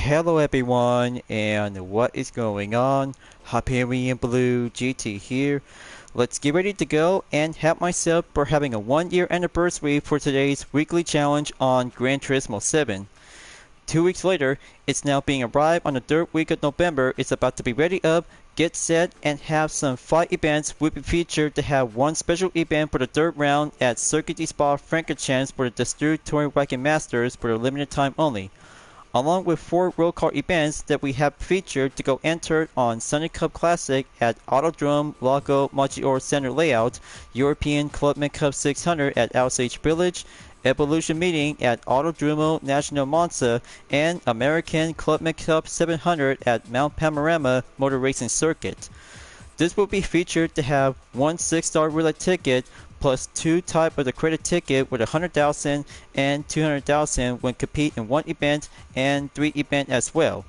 Hello everyone, and what is going on? Hyperion-Blue-GT here. Let's get ready to go and help myself for having a 1-year anniversary for today's weekly challenge on Gran Turismo 7. 2 weeks later, it's now being arrived on the 3rd week of November. It's about to be ready up, get set, and have some 5 events will be featured to have one special event for the 3rd round at Circuit de Spa-Francorchamps for the Destru Touring Wagon Masters for a limited time only, along with 4 road car events that we have featured to go entered on Sunday Cup Classic at Autodrome Lago Maggiore Center Layout, European Clubman Cup 600 at Osage Village, Evolution Meeting at Autodromo National Monza, and American Clubman Cup 700 at Mount Panorama Motor Racing Circuit. This will be featured to have one 6-star roulette ticket plus 2 type of the credit ticket with 100,000 and 200,000 when compete in 1 event and 3 event as well.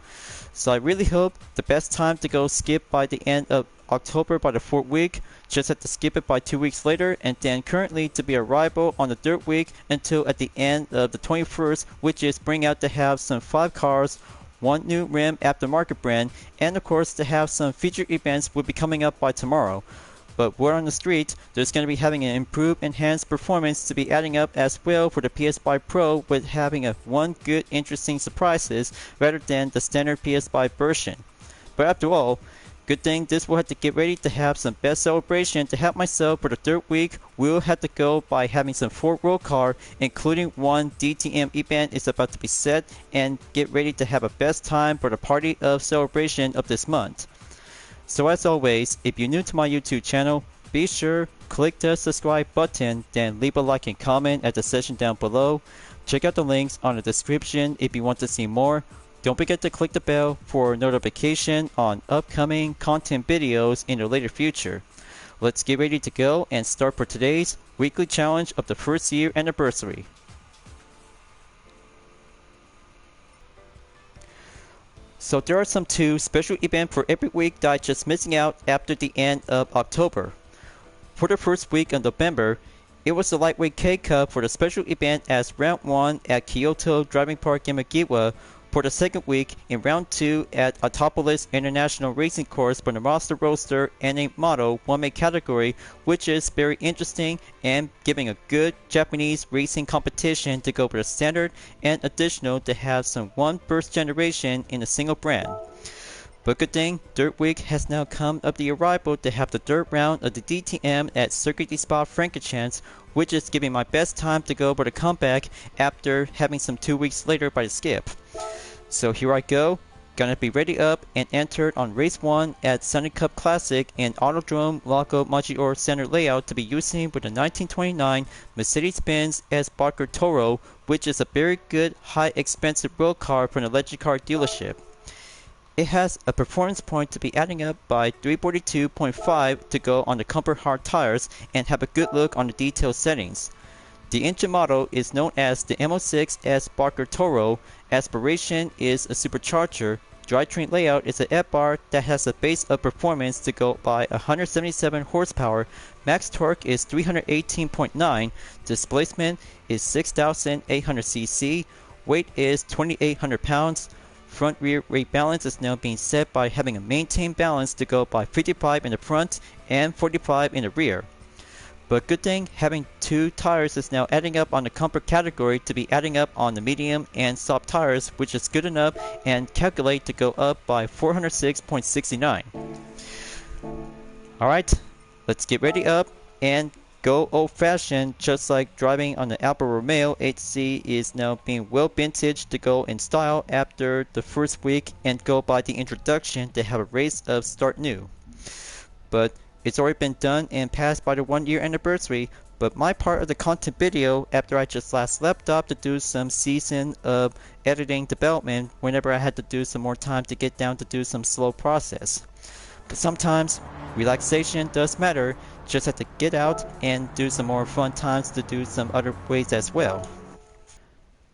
So I really hope the best time to go skip by the end of October by the 4th week, just have to skip it by 2 weeks later, and then currently to be arrival on the 3rd week until at the end of the 21st, which is bring out to have some 5 cars, 1 new rim aftermarket brand, and of course to have some featured events will be coming up by tomorrow. But word on the street, there's going to be having an improved, enhanced performance to be adding up as well for the PS5 Pro, with having a 1 good, interesting surprises rather than the standard PS5 version. But after all, good thing this will have to get ready to have some best celebration to help myself for the 3rd week. We'll have to go by having some 4 road car, including 1 DTM event is about to be set, and get ready to have a best time for the party of celebration of this month. So as always, if you're new to my YouTube channel, be sure click the subscribe button, then leave a like and comment at the section down below. Check out the links on the description if you want to see more. Don't forget to click the bell for notification on upcoming content videos in the later future. Let's get ready to go and start for today's weekly challenge of the 1st year anniversary. So there are some 2 special events for every week that I'm just missing out after the end of October. For the 1st week of November, it was the Lightweight K Cup for the special event as Round 1 at Kyoto Driving Park in Magiwa. For the 2nd week, in Round 2 at Autopolis International Racing Course for the Monster Roadster and a Model 1-make category, which is very interesting and giving a good Japanese racing competition to go for the standard and additional to have some 1 first generation in a single brand. But good thing, 3rd week has now come of the arrival to have the 3rd round of the DTM at Circuit de Spa-Francorchamps, which is giving my best time to go for the comeback after having some 2 weeks later by the skip. So here I go, gonna be ready up and entered on race 1 at Sunday Cup Classic in Autodrome Lago Maggiore Center Layout to be using with the 1929 Mercedes-Benz S-Barker Toro, which is a very good high expensive road car from the Legend Car dealership. It has a performance point to be adding up by 342.5 to go on the comfort hard tires and have a good look on the detailed settings. The engine model is known as the M06S Barker Toro. Aspiration is a supercharger. Drivetrain layout is an F-bar that has a base of performance to go by 177 horsepower. Max torque is 318.9. Displacement is 6,800 cc. Weight is 2,800 pounds. Front rear weight balance is now being set by having a maintained balance to go by 55 in the front and 45 in the rear. But good thing, having 2 tires is now adding up on the comfort category to be adding up on the medium and soft tires, which is good enough and calculate to go up by 406.69. Alright, let's get ready up and go old-fashioned, just like driving on the Alfa Romeo. HC is now being well vintage to go in style after the 1st week and go by the introduction to have a race of start new. But it's already been done and passed by the 1-year anniversary, but my part of the content video after I just last left off to do some season of editing development whenever I had to do some more time to get down to do some slow process. But sometimes relaxation does matter, just have to get out and do some more fun times to do some other ways as well.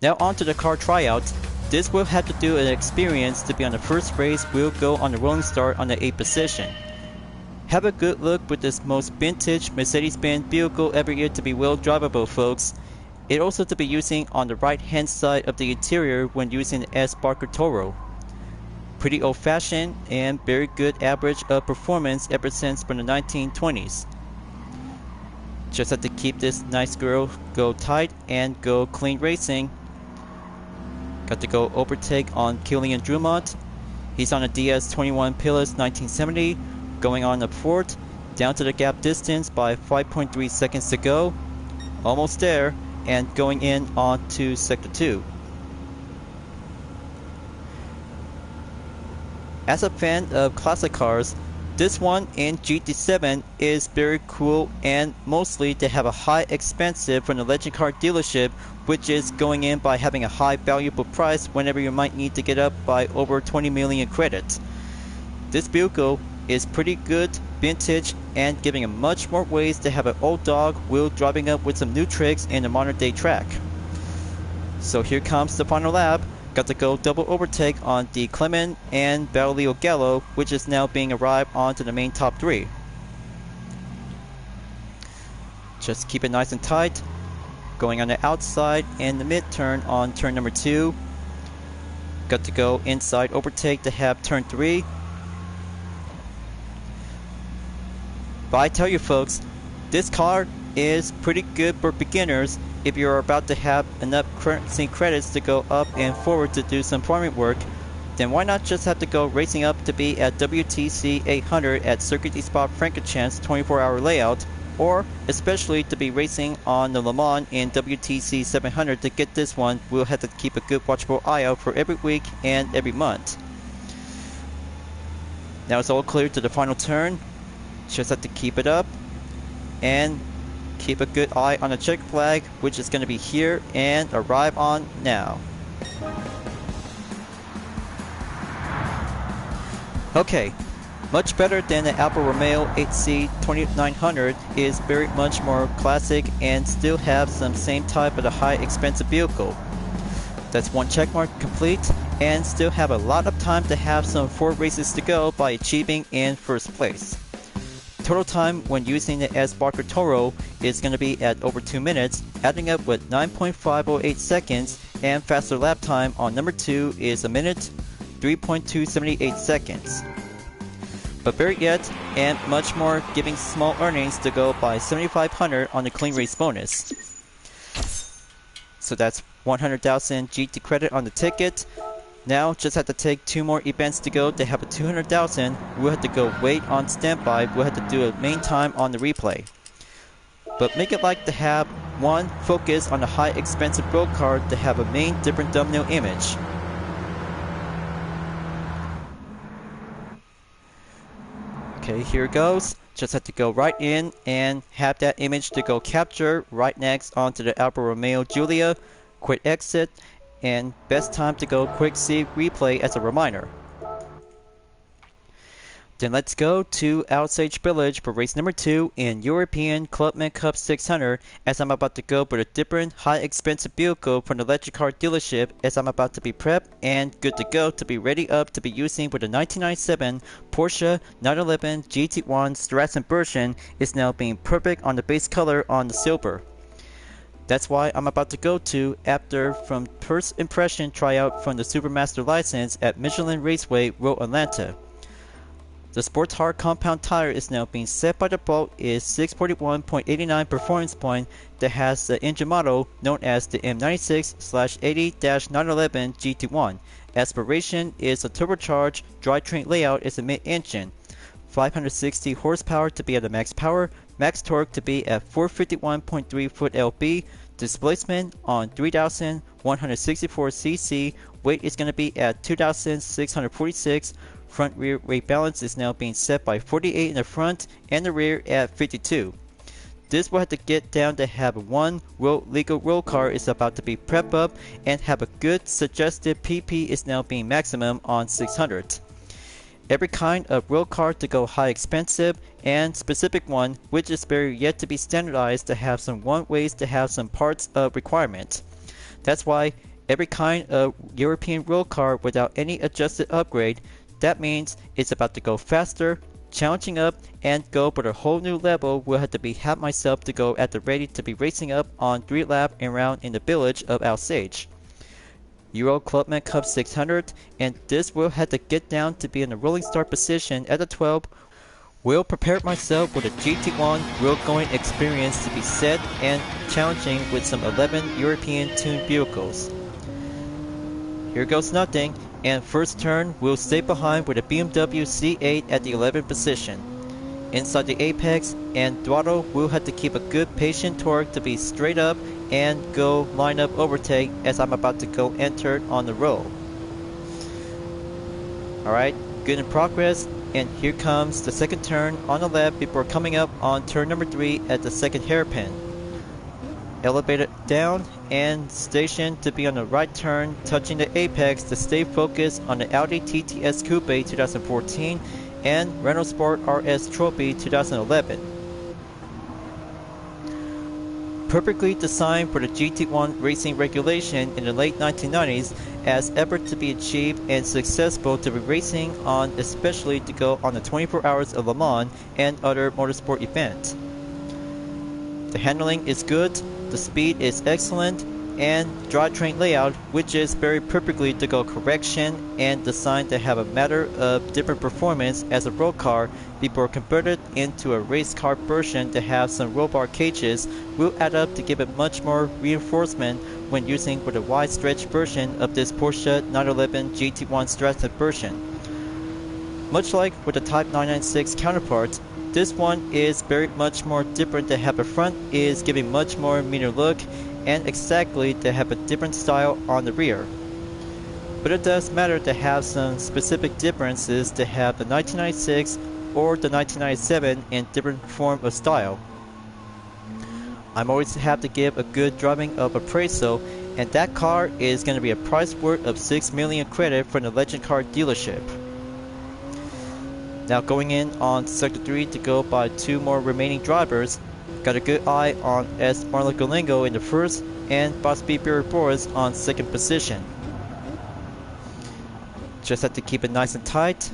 Now on to the car tryout. This will have to do an experience to be on the first race. We'll go on the rolling start on the 8th position. Have a good look with this most vintage Mercedes-Benz vehicle every year to be well drivable, folks. It also to be using on the right hand side of the interior when using the S Barker Toro. pretty old-fashioned and very good average of performance ever since from the 1920s. Just have to keep this nice girl go tight and go clean racing. Got to go overtake on Killian Drummond. He's on a DS21 Pilas 1970, going on up fourth, down to the gap distance by 5.3 seconds to go. Almost there, and going in onto Sector 2. As a fan of classic cars, this one in GT7 is very cool, and mostly to have a high expensive from the Legend Car dealership, which is going in by having a high valuable price whenever you might need to get up by over 20 million credits. This vehicle is pretty good, vintage, and giving him much more ways to have an old dog wheel driving up with some new tricks in a modern day track. So here comes the final lap. Got to go double overtake on D. Clement and Basilio Gallo, which is now being arrived onto the main top 3. Just keep it nice and tight. Going on the outside and the mid turn on turn number 2. Got to go inside overtake to have turn 3. But I tell you folks, this car is pretty good for beginners. If you're about to have enough currency credits to go up and forward to do some farming work, then why not just have to go racing up to be at WTC 800 at Circuit de Spa Francorchamps 24-hour layout, or especially to be racing on the Le Mans in WTC 700. To get this one, we'll have to keep a good watchful eye out for every week and every month. Now it's all clear to the final turn. Just have to keep it up and keep a good eye on the check flag, which is going to be here and arrive on now. Okay, much better than the Alfa Romeo 8C 2900, is very much more classic and still have some same type of a high expensive vehicle. That's one checkmark complete, and still have a lot of time to have some 4 races to go by achieving in first place. Total time when using the S Barker Toro is going to be at over 2 minutes, adding up with 9.508 seconds, and faster lap time on number 2 is a minute 3.278 seconds. But better yet, and much more, giving small earnings to go by 7,500 on the clean race bonus. So that's 100,000 GT credit on the ticket. Now just have to take 2 more events to go to have a 200,000. We'll have to go wait on standby. We'll have to do a main time on the replay. But make it like to have one focus on the high expensive road card to have a main different thumbnail image. Okay, here it goes. Just have to go right in and have that image to go capture right next onto the Alfa Romeo Giulia. Quick exit. And best time to go quick save replay as a reminder. Then let's go to Osage Village for race number 2 in European Clubman Cup 600, as I'm about to go for a different high expensive vehicle from the Legend Car dealership, as I'm about to be prepped and good to go to be ready up to be using with the 1997 Porsche 911 GT1 Strassen version. Is now being perfect on the base color on the silver. That's why I'm about to go to after from first impression tryout from the Supermaster license at Michelin Raceway, Road Atlanta. The Sports Hard compound tire is now being set by default is 641.89 performance point that has the engine model known as the M96/80-911 GT1. Aspiration is a turbocharged drivetrain layout is a mid-engine. 560 horsepower to be at the max power, max torque to be at 451.3 foot lb, displacement on 3,164 cc, weight is going to be at 2,646, front rear weight balance is now being set by 48 in the front and the rear at 52. This will have to get down to have one legal road car is about to be prepped up and have a good suggested PP is now being maximum on 600. Every kind of road car to go high expensive and specific one, which is very yet to be standardized to have some one ways to have some parts of requirement. That's why every kind of European road car without any adjusted upgrade, that means it's about to go faster, challenging up, and go for a whole new level. Will have to be have myself to go at the ready to be racing up on 3 lap and round in the village of Osage. Euro Clubman Cup 600, and this will have to get down to be in a rolling start position at the 12. Will prepare myself with a GT1 wheel going experience to be set and challenging with some 11 European tuned vehicles. Here goes nothing, and first turn we'll stay behind with a BMW C8 at the 11th position. Inside the apex and throttle, we'll have to keep a good patient torque to be straight up and go line up overtake as I'm about to go enter on the roll. Alright, good in progress, and here comes the second turn on the left before coming up on turn number 3 at the second hairpin. Elevated down and stationed to be on the right turn, touching the apex to stay focused on the Audi TTS Coupe 2014 and Renault Sport RS Trophy 2011. Perfectly designed for the GT1 racing regulation in the late 1990s as ever to be achieved and successful to be racing on, especially to go on the 24 Hours of Le Mans and other motorsport events. The handling is good, the speed is excellent, and drivetrain layout, which is very perfectly to go correction and designed to have a matter of different performance as a road car before converted into a race car version to have some roll bar cages will add up to give it much more reinforcement when using with a wide stretch version of this Porsche 911 GT1 Straton version. Much like with the Type 996 counterpart, this one is very much more different to have a front is giving much more meaner look and exactly to have a different style on the rear. But it does matter to have some specific differences to have the 1996 or the 1997 in different form of style. I'm always have to give a good driving of appraisal, and that car is going to be a price worth of 6 million credit from the Legend Car dealership. Now going in on Sector 3 to go by 2 more remaining drivers. Got a good eye on S. Marla Galingo in the first and Bosby Boris on second position. Just have to keep it nice and tight.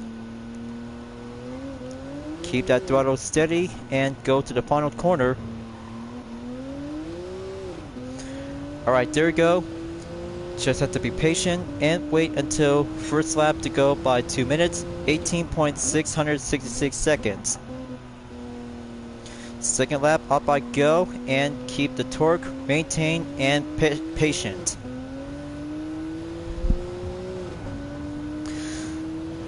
Keep that throttle steady and go to the final corner. Alright, there we go. Just have to be patient and wait until first lap to go by 2 minutes, 18.666 seconds. Second lap up I go and keep the torque maintained and patient.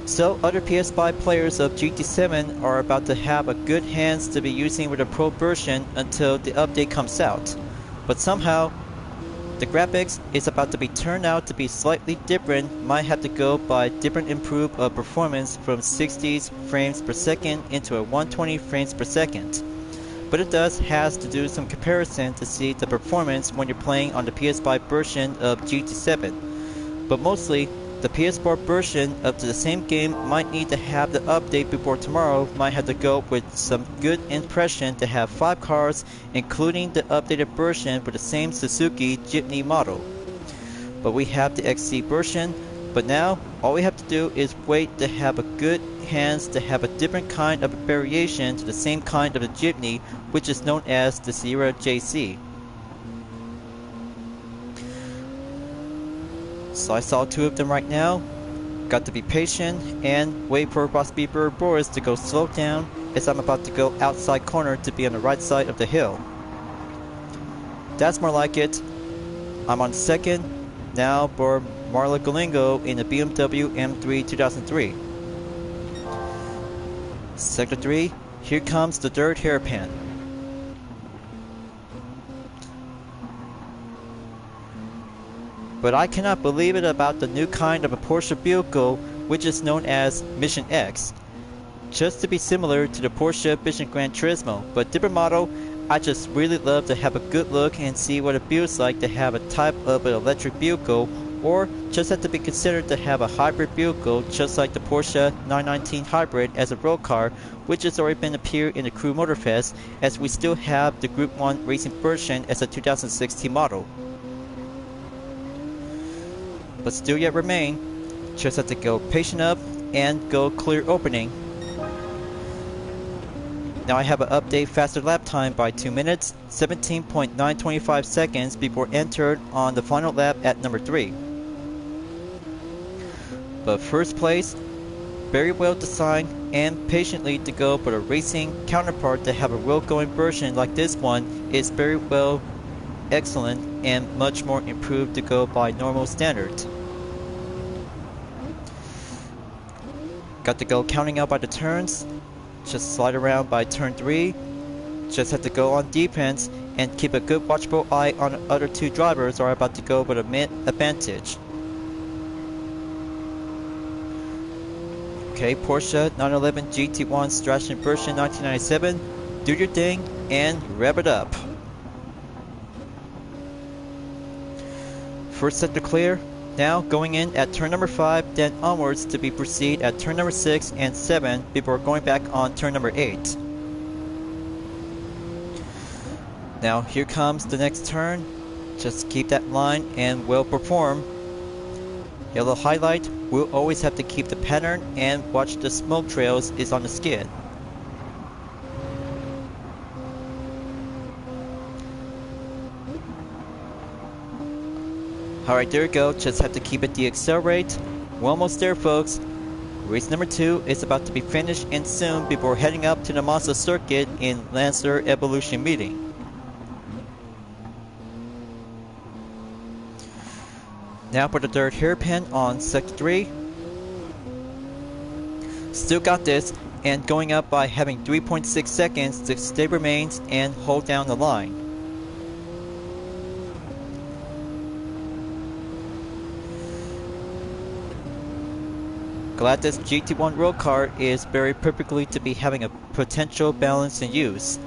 So other PS5 players of GT7 are about to have a good hands to be using with a pro version until the update comes out. But somehow the graphics is about to be turned out to be slightly different, might have to go by different improve of performance from 60 frames per second into a 120 frames per second. But it has to do some comparison to see the performance when you're playing on the PS5 version of GT7. But mostly, the PS4 version of the same game might need to have the update before tomorrow, might have to go with some good impression to have 5 cars, including the updated version with the same Suzuki Jitney model. But we have the XC version, but now all we have to do is wait to have a good hands to have a different kind of a variation to the same kind of a Jitney, which is known as the Sierra JC. So I saw 2 of them right now. Got to be patient and wait for Bossbeeper Boris to go slow down as I'm about to go outside corner to be on the right side of the hill. That's more like it. I'm on second now for Marla Galingo in the BMW M3 2003. Sector 3, here comes the third hairpin. But I cannot believe it about the new kind of a Porsche vehicle which is known as Mission X. Just to be similar to the Porsche Vision Gran Turismo, but different model. I just really love to have a good look and see what it feels like to have a type of an electric vehicle, or just have to be considered to have a hybrid vehicle just like the Porsche 919 Hybrid as a road car, which has already been appeared in the Crew Motorfest, as we still have the Group 1 racing version as a 2016 model. But still yet remain, just have to go patient up and go clear opening. Now I have an update faster lap time by 2 minutes, 17.925 seconds before entered on the final lap at number 3. But first place, very well designed and patiently to go, but a racing counterpart to have a road going version like this one is very well excellent and much more improved to go by normal standards. Got to go counting out by the turns, just slide around by turn 3, just have to go on defense and keep a good watchful eye on the other two drivers are about to go with a mid advantage. Okay, Porsche 911 GT1 Stratton version 1997, do your thing and rev it up. First set to clear, now going in at turn number 5, then onwards to be proceed at turn number 6 and 7 before going back on turn number 8. Now here comes the next turn, just keep that line and well perform. Yellow highlight, we'll always have to keep the pattern and watch the smoke trails is on the skid. Alright, there we go, just have to keep it deaccelerate. We're almost there, folks. Race number 2 is about to be finished and soon before heading up to the Monza circuit in Lancer Evolution meeting. Now for the third hairpin on sector 3. Still got this, and going up by having 3.6 seconds to stay remains and hold down the line. Glad this GT1 road car is very perfectly to be having a potential balance in use.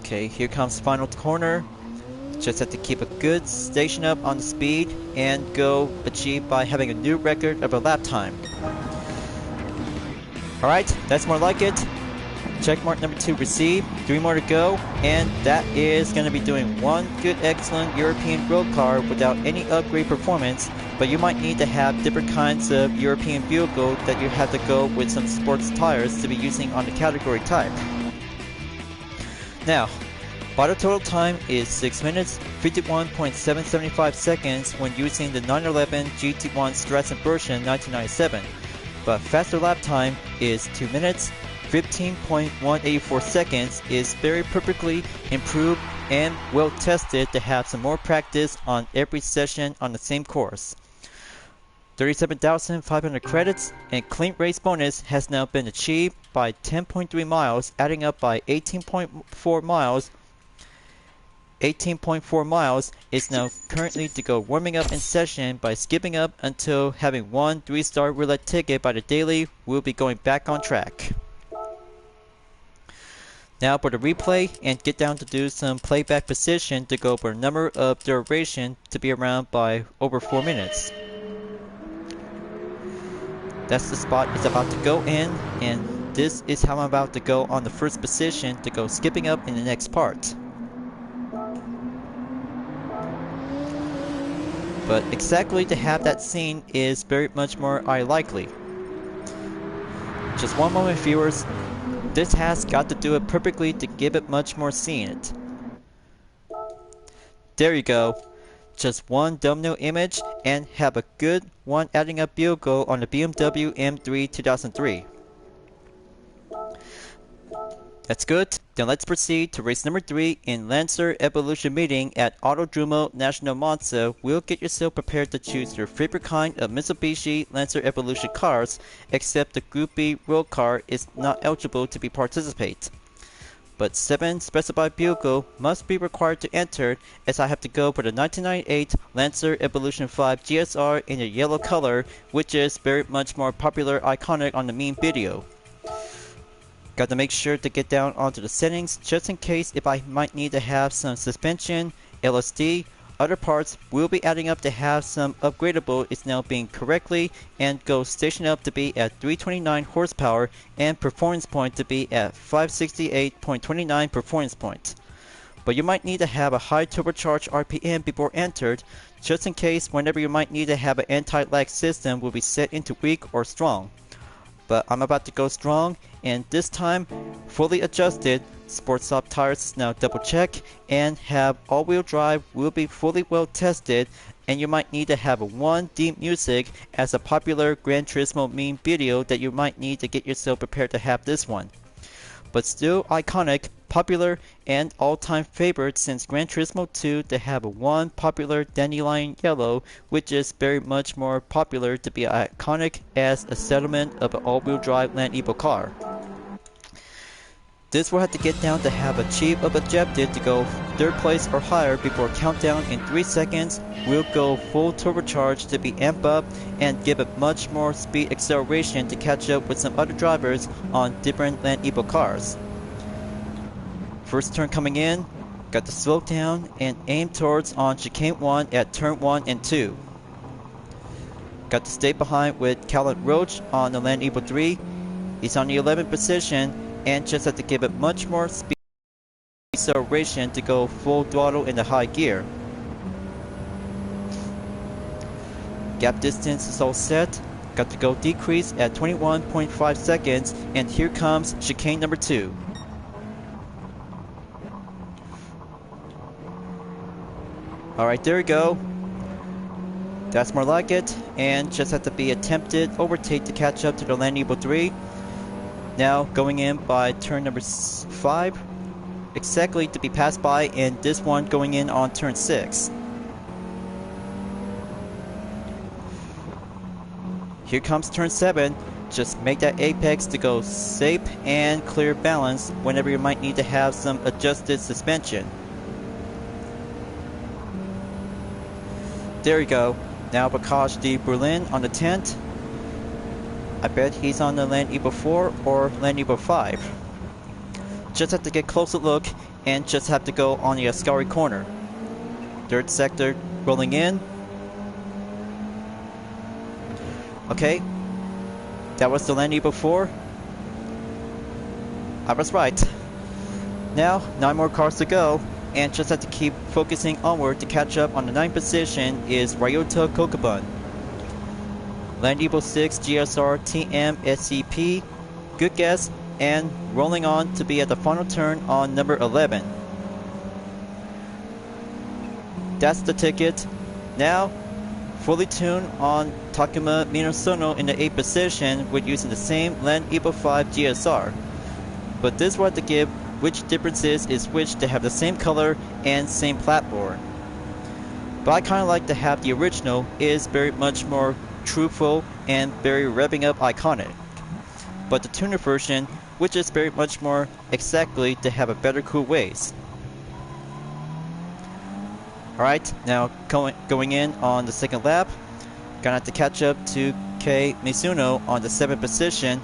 Okay, here comes final corner. Just have to keep a good station up on the speed and go achieve by having a new record of a lap time. Alright, that's more like it. Checkmark number 2 received, 3 more to go, and that is going to be doing one good excellent European road car without any upgrade performance, but you might need to have different kinds of European vehicle that you have to go with some sports tires to be using on the category type. Now, Auto total time is 6 minutes, 51.775 seconds when using the 911 GT1 Stratton version 1997, but faster lap time is 2 minutes, 15.184 seconds is very perfectly improved and well tested to have some more practice on every session on the same course. 37,500 credits and clean race bonus has now been achieved by 10.3 miles, adding up by 18.4 miles. 18.4 miles is now currently to go warming up in session by skipping up until having one 3-star roulette ticket by the daily. We'll be going back on track. Now for the replay and get down to do some playback position to go for a number of duration to be around by over 4 minutes. That's the spot it's about to go in, and this is how I'm about to go on the first position to go skipping up in the next part. But exactly to have that scene is very much more unlikely. Just one moment, viewers. This has got to do it perfectly to give it much more seeing it. There you go. Just one thumbnail image and have a good one adding up vehicle on the BMW M3 2003. That's good. Then let's proceed to race number 3 in Lancer Evolution meeting at Autodromo National Monza. We'll get yourself prepared to choose your favorite kind of Mitsubishi Lancer Evolution cars, except the Group B road car is not eligible to be participate. But 7 specified vehicle must be required to enter, as I have to go for the 1998 Lancer Evolution 5 GSR in the yellow color, which is very much more popular iconic on the meme video. Got to make sure to get down onto the settings just in case if I might need to have some suspension, LSD, other parts will be adding up to have some upgradable is now being correctly and go station up to be at 329 horsepower and performance point to be at 568.29 performance point. But you might need to have a high turbocharged RPM before entered just in case whenever you might need to have an anti-lag system will be set into weak or strong. But I'm about to go strong, and this time fully adjusted Sports soft tires is now double check, and have all-wheel drive will be fully well tested, and you might need to have a 1D music as a popular Gran Turismo meme video that you might need to get yourself prepared to have this one. But still iconic, popular, and all-time favorite since Gran Turismo 2 to have a one popular dandelion yellow, which is very much more popular to be iconic as a settlement of an all-wheel drive Land Evo car. This will have to get down to have achieved an objective to go 3rd place or higher before countdown in 3 seconds will go full turbocharge to be amped up and give it much more speed acceleration to catch up with some other drivers on different Land Evo cars. First turn coming in, got to slow down and aim towards on chicane 1 at turn 1 and 2. Got to stay behind with Callan Roach on the Land Evo 3. He's on the 11th position and just have to give it much more speed acceleration to go full throttle in the high gear. Gap distance is all set. Got to go decrease at 21.5 seconds, and here comes chicane number 2. Alright, there we go. That's more like it, and just have to be attempted overtake to catch up to the Land Evo 3. Now going in by turn number 5, exactly to be passed by, and this one going in on turn 6. Here comes turn 7, just make that apex to go safe and clear balance whenever you might need to have some adjusted suspension. There you go, now Bocage de Berlin on the tent. I bet he's on the Land Evo 4 or Land Evo 5. Just have to get a closer look and just have to go on the Ascari corner. 3rd sector rolling in. Okay, that was the Land Evo 4. I was right. Now, 9 more cars to go, and just have to keep focusing onward to catch up. On the 9th position is Ryota Kokubun. Land Evo 6 GSR TM SCP, good guess, and rolling on to be at the final turn on number 11. That's the ticket. Now, fully tuned on Takuma Minasono in the 8th position with using the same Land Evo 5 GSR. But this will have to give which differences is which to have the same color and same platform. But I kinda like to have the original, is very much more truthful and very revving up iconic. But the tuner version, which is very much more exactly to have a better cool ways. Alright, now going in on the 2nd lap, gonna have to catch up to Kei Mizuno on the 7th position,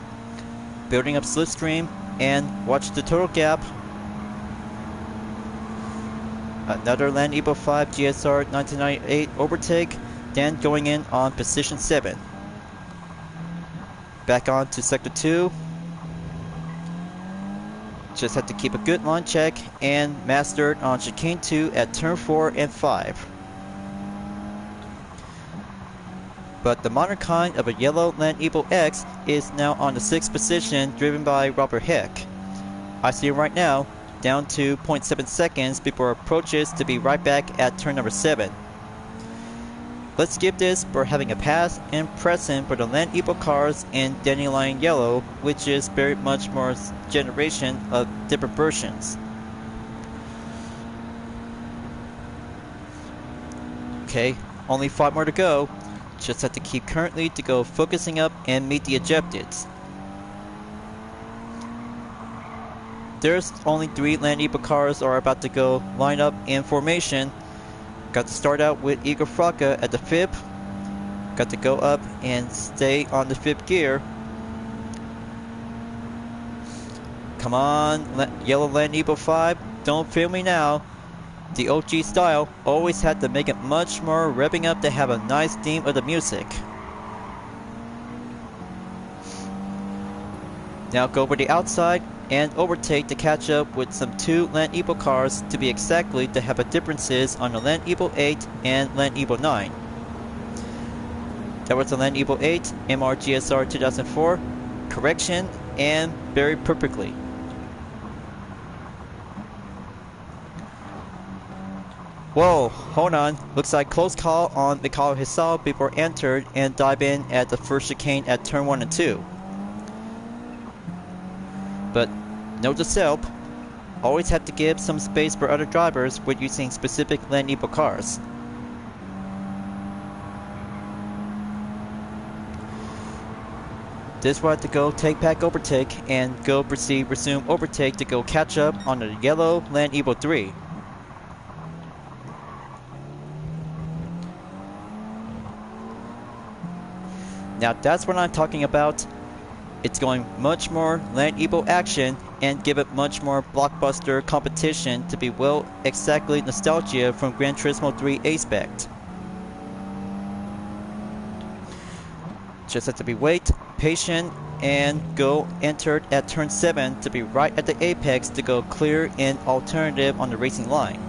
building up slipstream and watch the total gap. Another Land Evo 5 GSR 1998 overtake, then going in on position 7. Back on to sector 2. Just have to keep a good line check and master it on chicane 2 at turn 4 and 5. But the modern kind of a yellow Land Evo X is now on the 6th position, driven by Robert Heck. I see him right now, down to 0.7 seconds before approaches to be right back at turn number 7. Let's skip this for having a past and present for the Land Evo cars in Dandelion Yellow, which is very much more generation of different versions. Okay, only 5 more to go. Just have to keep currently to go focusing up and meet the objectives. There's only 3 Land Evo cars are about to go line up in formation. Got to start out with Igor Fraka at the 5th. Got to go up and stay on the 5th gear. Come on, yellow Land Evo 5, don't fail me now. The OG style always had to make it much more revving up to have a nice theme of the music. Now go over the outside and overtake to catch up with some 2 Land Evo cars, to be exactly to have a differences on the Land Evo 8 and Land Evo 9. That was the Land Evo 8 MRGSR 2004, correction, and very perfectly. Whoa, hold on. Looks like close call on the car he saw before entered and dive in at the first chicane at turn 1 and 2. But note to self, always have to give some space for other drivers when using specific Land Evo cars. This will have to go take back overtake and go proceed resume overtake to go catch up on the yellow Land Evo 3. Now that's what I'm talking about. It's going much more Land Evo action and give it much more blockbuster competition to be well exactly nostalgia from Gran Turismo 3 Aspect. Just have to be wait, patient, and go entered at turn 7 to be right at the apex to go clear in alternative on the racing line.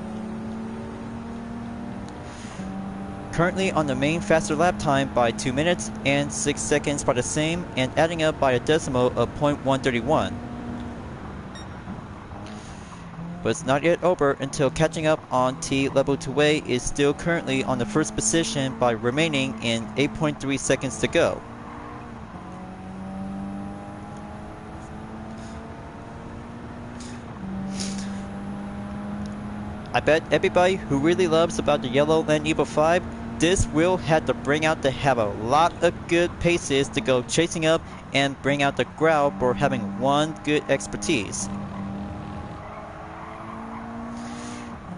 Currently on the main faster lap time by 2 minutes and 6 seconds by the same and adding up by a decimal of 0.131. But it's not yet over until catching up on T level 2A is still currently on the first position by remaining in 8.3 seconds to go. I bet everybody who really loves about the yellow Land Evo 5, this will have to bring out to have a lot of good paces to go chasing up and bring out the growl for having one good expertise.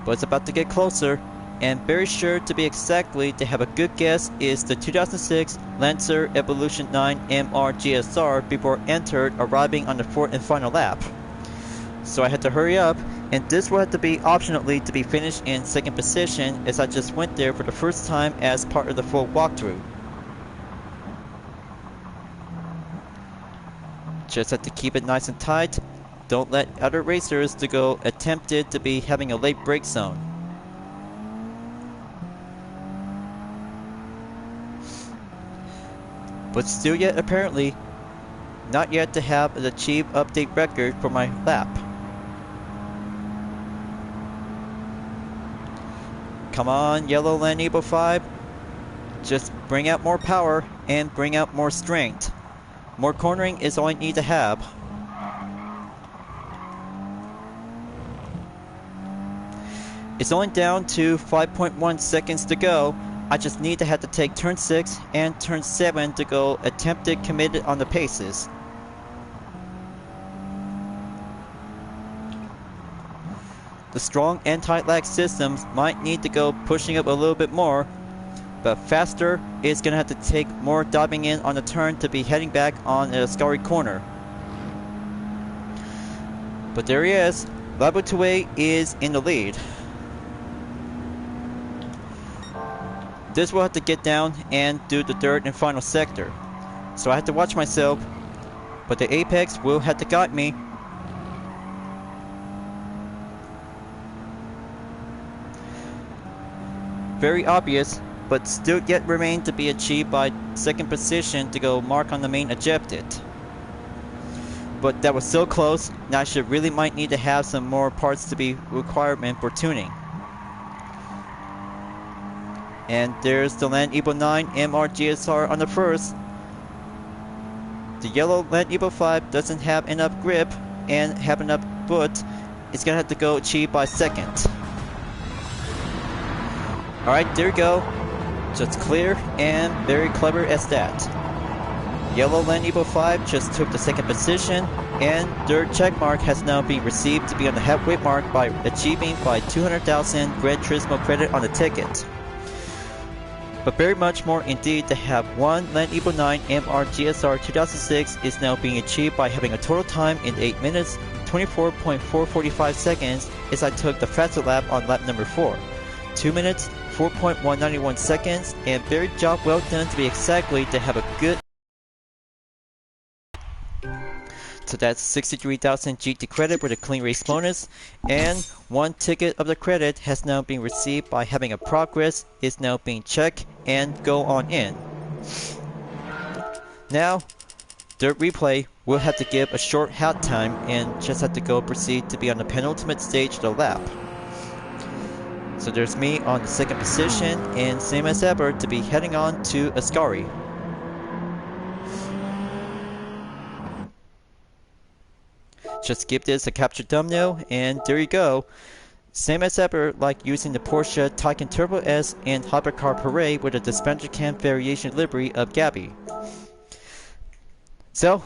But it's about to get closer, and very sure to be exactly to have a good guess is the 2006 Lancer Evolution 9 MR GSR before entered arriving on the fourth and final lap. So I had to hurry up, and this will have to be optionally to be finished in second position as I just went there for the first time as part of the full walkthrough. Just have to keep it nice and tight. Don't let other racers to go attempted to be having a late brake zone. But still yet apparently not yet to have an achieved update record for my lap. Come on, yellow Land Evo 5. Just bring out more power and bring out more strength. More cornering is all I need to have. It's only down to 5.1 seconds to go. I just need to have to take turn 6 and turn 7 to go attempted committed on the paces. The strong anti-lag systems might need to go pushing up a little bit more, but faster is going to have to take more diving in on the turn to be heading back on a scary corner. But there he is. Level 2A is in the lead. This will have to get down and do the third and final sector. So I have to watch myself, but the apex will have to guide me. Very obvious, but still yet remain to be achieved by second position to go mark on the main objective. But that was so close, now I should really might need to have some more parts to be requirement for tuning. And there's the Land Evo 9 MR GSR on the first. The yellow Land Evo 5 doesn't have enough grip and have enough foot. It's gonna have to go achieved by second. Alright, there we go. Just clear and very clever as that. Yellow Land Evo 5 just took the second position, and their check mark has now been received to be on the halfway mark by achieving by 200,000 Gran Turismo credit on the ticket. But very much more indeed to have one Land Evo 9 MR GSR 2006 is now being achieved by having a total time in 8 minutes, 24.445 seconds as I took the faster lap on lap number 4. 2 minutes, 4.191 seconds, and very job well done to be exactly to have a good. So that's 63,000 GT credit with a clean race bonus, and one ticket of the credit has now been received by having a progress is now being checked and go on in. Now, dirt replay will have to give a short hat time and just have to go proceed to be on the penultimate stage of the lap. So there's me on the second position, and same as ever to be heading on to Ascari. Just give this a capture thumbnail, and there you go. Same as ever, like using the Porsche Taycan Turbo S and Hypercar Parade with a dispenser cam variation livery of Gabby. So,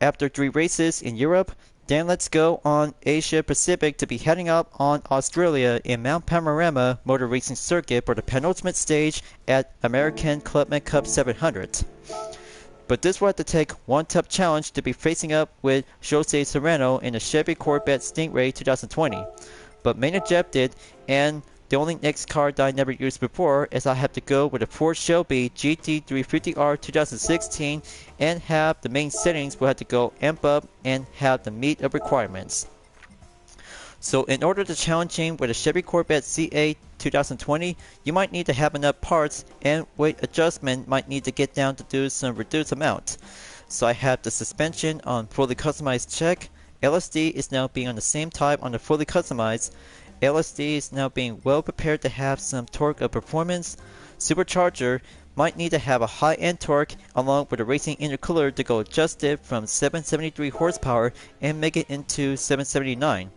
after 3 races in Europe, then let's go on Asia Pacific to be heading up on Australia in Mount Panorama Motor Racing Circuit for the penultimate stage at American Clubman Cup 700. But this will have to take one tough challenge to be facing up with Jose Serrano in the Chevy Corvette Stingray 2020. But main ejected, and the only next car that I never used before is I have to go with a Ford Shelby GT350R 2016 and have the main settings will have to go amp up and have the meet of requirements. So in order to challenge him with a Chevy Corvette CA 2020, you might need to have enough parts, and weight adjustment might need to get down to do some reduced amount. So I have the suspension on fully customized check. LSD is now being on the same type on the fully customized. LSD is now being well prepared to have some torque of performance. Supercharger might need to have a high-end torque along with a racing intercooler to go adjusted from 773 horsepower and make it into 779.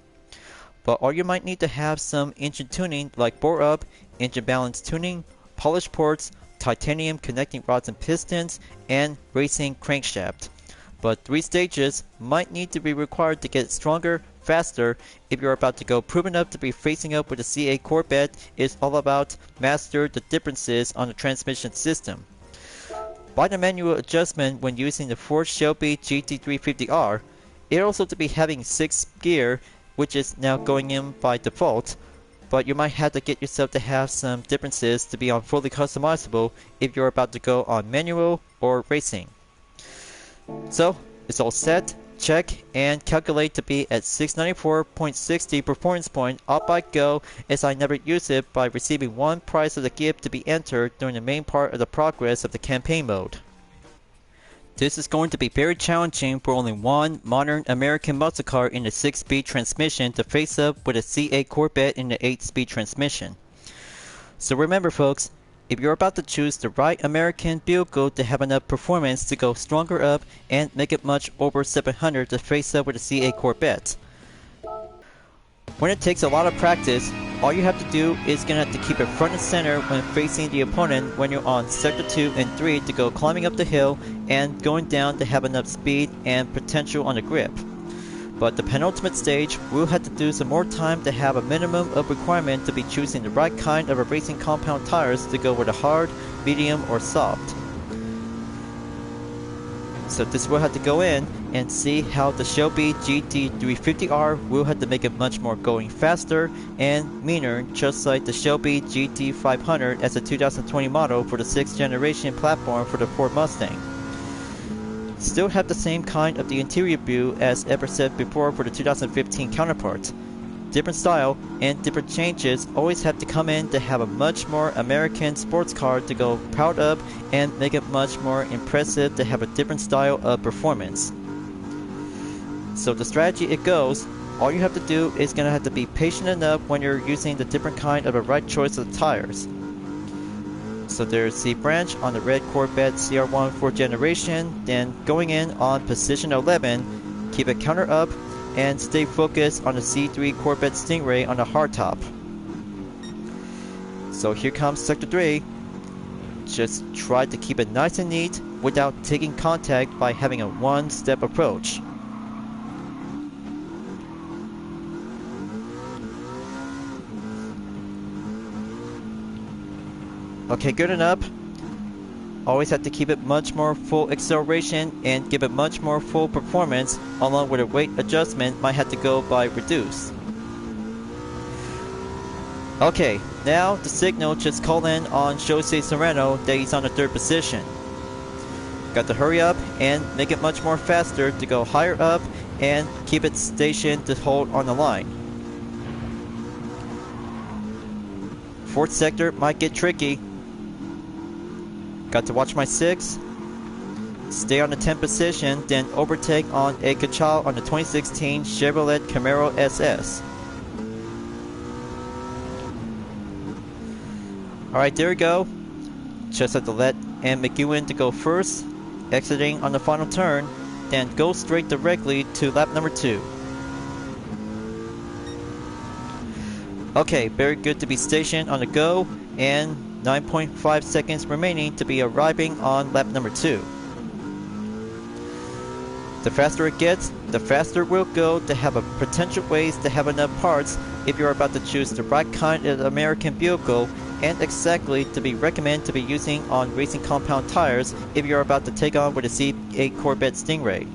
But or you might need to have some engine tuning like bore up, engine balance tuning, polish ports, titanium connecting rods and pistons, and racing crankshaft. But 3 stages might need to be required to get stronger, faster. If you're about to go proven up to be facing up with a CA Corvette, it's all about master the differences on the transmission system. By the manual adjustment when using the Ford Shelby GT350R, it also to be having 6 gear, which is now going in by default, but you might have to get yourself to have some differences to be on fully customizable if you're about to go on manual or racing. So it's all set, check, and calculate to be at 694.60 performance point up by go, as I never use it by receiving one prize of the gift to be entered during the main part of the progress of the campaign mode. This is going to be very challenging for only one modern American muscle car in the 6-speed transmission to face up with a CA Corvette in the 8-speed transmission. So remember folks, if you're about to choose the right American vehicle to have enough performance to go stronger up and make it much over 700 to face up with a CA Corvette. When it takes a lot of practice, all you have to do is gonna have to keep it front and center when facing the opponent when you're on sector 2 and 3 to go climbing up the hill and going down to have enough speed and potential on the grip. But the penultimate stage, we'll have to do some more time to have a minimum of requirement to be choosing the right kind of a racing compound tires to go with a hard, medium, or soft. So this will have to go in and see how the Shelby GT350R will have to make it much more going faster and meaner, just like the Shelby GT500 as a 2020 model for the 6th generation platform for the Ford Mustang. Still have the same kind of the interior view as ever said before for the 2015 counterpart. Different style and different changes always have to come in to have a much more American sports car to go proud up and make it much more impressive to have a different style of performance. So the strategy it goes, all you have to do is gonna have to be patient enough when you're using the different kind of a right choice of the tires. So there's the branch on the red Corvette CR1 4th generation, then going in on position 11, keep it counter up, and stay focused on the C3 Corvette Stingray on the hardtop. So here comes sector 3. Just try to keep it nice and neat without taking contact by having a one-step approach. Okay, good enough. Always have to keep it much more full acceleration and give it much more full performance, along with a weight adjustment might have to go by reduce. Okay, now the signal just called in on Jose Serrano that he's on the 3rd position. Got to hurry up and make it much more faster to go higher up and keep it stationed to hold on the line. 4th sector might get tricky. Got to watch my 6, stay on the 10th position, then overtake on a Cachal on the 2016 Chevrolet Camaro SS. Alright, there we go. Just have to let Ann McEwen to go first, exiting on the final turn, then go straight directly to lap number 2. Okay, very good to be stationed on the go, and 9.5 seconds remaining to be arriving on lap number 2. The faster it gets, the faster we'll go to have a potential ways to have enough parts if you're about to choose the right kind of American vehicle, and exactly to be recommended to be using on racing compound tires if you're about to take on with a C8 Corvette Stingray.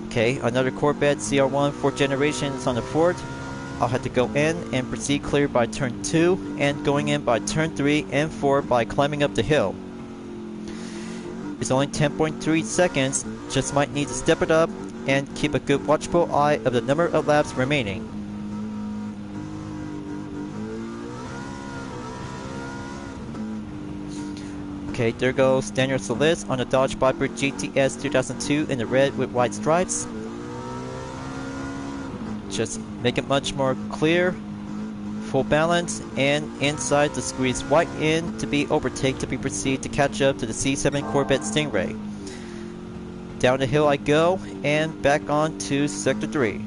Okay, another Corvette CR1 4th generation is on the Ford. I'll have to go in and proceed clear by turn 2 and going in by turn 3 and 4 by climbing up the hill. It's only 10.3 seconds, just might need to step it up and keep a good watchful eye of the number of laps remaining. Okay, there goes Daniel Solis on the Dodge Viper GTS 2002 in the red with white stripes. Just make it much more clear, full balance, and inside to squeeze right in to be overtake to be proceed to catch up to the C7 Corvette Stingray. Down the hill I go, and back on to Sector 3.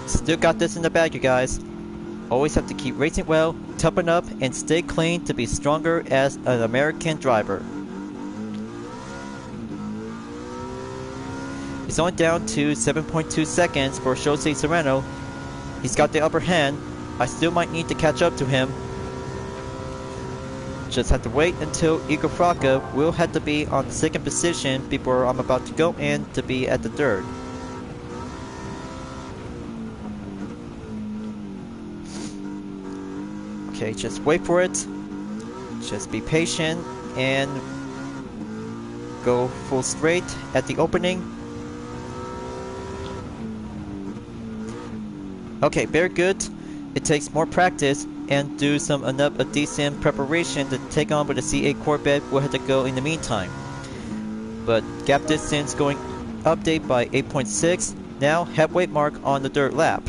Still got this in the bag, you guys. Always have to keep racing well, toughen up, and stay clean to be stronger as an American driver. It's only down to 7.2 seconds for Jose Serrano. He's got the upper hand. I still might need to catch up to him. Just have to wait until Igor Fraga will have to be on the second position before I'm about to go in to be at the third. Okay, just wait for it. Just be patient and go full straight at the opening. Okay, very good. It takes more practice and do some enough a decent preparation to take on with the C8 Corvette. We'll have to go in the meantime. But gap distance going update by 8.6. Now halfway mark on the third lap.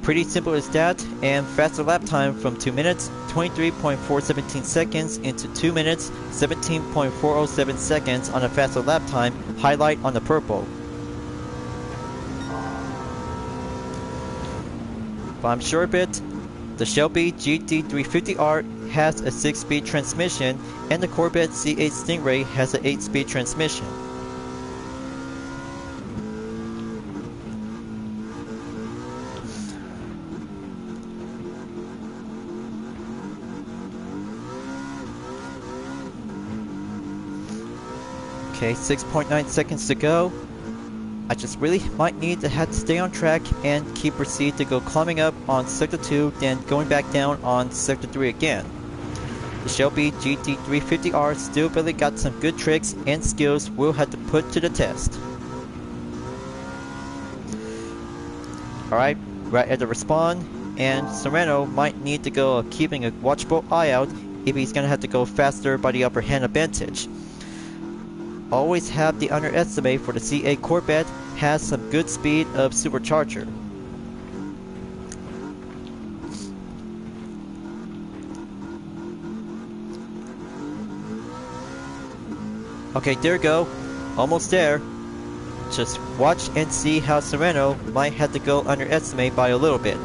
Pretty simple as that, and faster lap time from 2 minutes 23.417 seconds into 2 minutes 17.407 seconds on a faster lap time, highlight on the purple. But I'm sure of it, the Shelby GT350R has a 6-speed transmission and the Corvette C8 Stingray has an 8-speed transmission. Okay, 6.9 seconds to go. I just really might need to have to stay on track and keep proceed to go climbing up on Sector 2, then going back down on Sector 3 again. The Shelby GT350R still really got some good tricks and skills we'll have to put to the test. Alright, right at the respawn, and Serrano might need to go keeping a watchful eye out if he's gonna have to go faster by the upper hand advantage. Always have the underestimate for the C8 Corvette has some good speed of supercharger. Okay, there we go. Almost there. Just watch and see how Serrano might have to go underestimate by a little bit.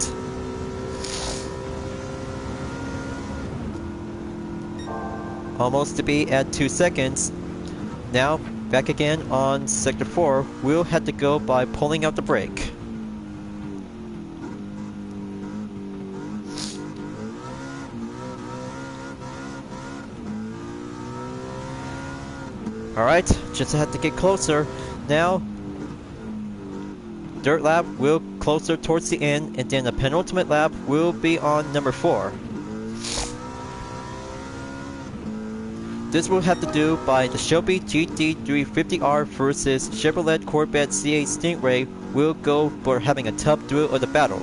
Almost to be at 2 seconds. Now, back again on Sector 4, we'll have to go by pulling out the brake. Alright, just have to get closer. Now, dirt lap will closer towards the end, and then the penultimate lap will be on number 4. This will have to do by the Shelby GT350R versus Chevrolet Corvette C8 Stingray. Will go for having a tough thrill of the battle.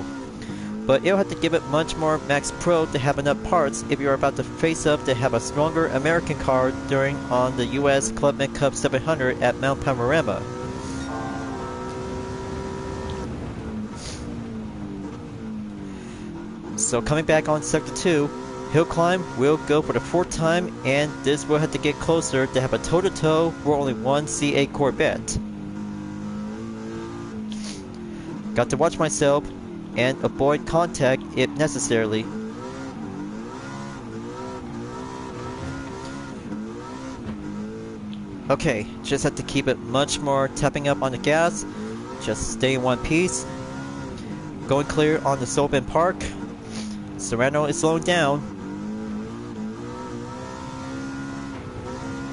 But it'll have to give it much more max pro to have enough parts if you're about to face up to have a stronger American car during on the US Club Med Cup 700 at Mount Panorama. So coming back on sector 2, hill climb will go for the 4th time, and this will have to get closer to have a toe-to-toe for only one C8 Corvette. Got to watch myself and avoid contact if necessarily. Okay, just have to keep it much more tapping up on the gas. Just stay in one piece. Going clear on the Sullivan Park. Serrano is slowing down.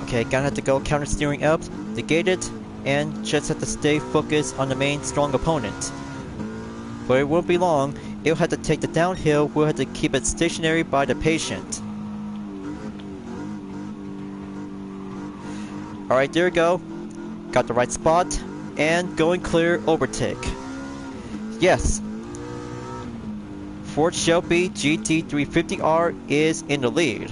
Okay, gonna have to go counter steering up, negate it, and just have to stay focused on the main strong opponent. But it won't be long. It'll have to take the downhill. We'll have to keep it stationary by the patient. Alright, there we go. Got the right spot. And going clear overtake. Yes. Ford Shelby GT350R is in the lead.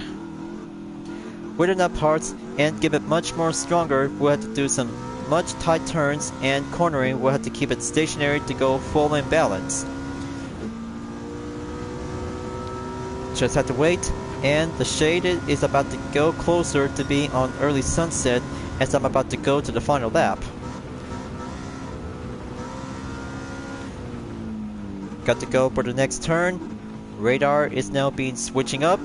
With enough parts and give it much more stronger, we'll have to do some much tight turns and cornering. We'll have to keep it stationary to go full in balance. Just have to wait, and the shade is about to go closer to being on early sunset as I'm about to go to the final lap. Got to go for the next turn. Radar is now being switching up.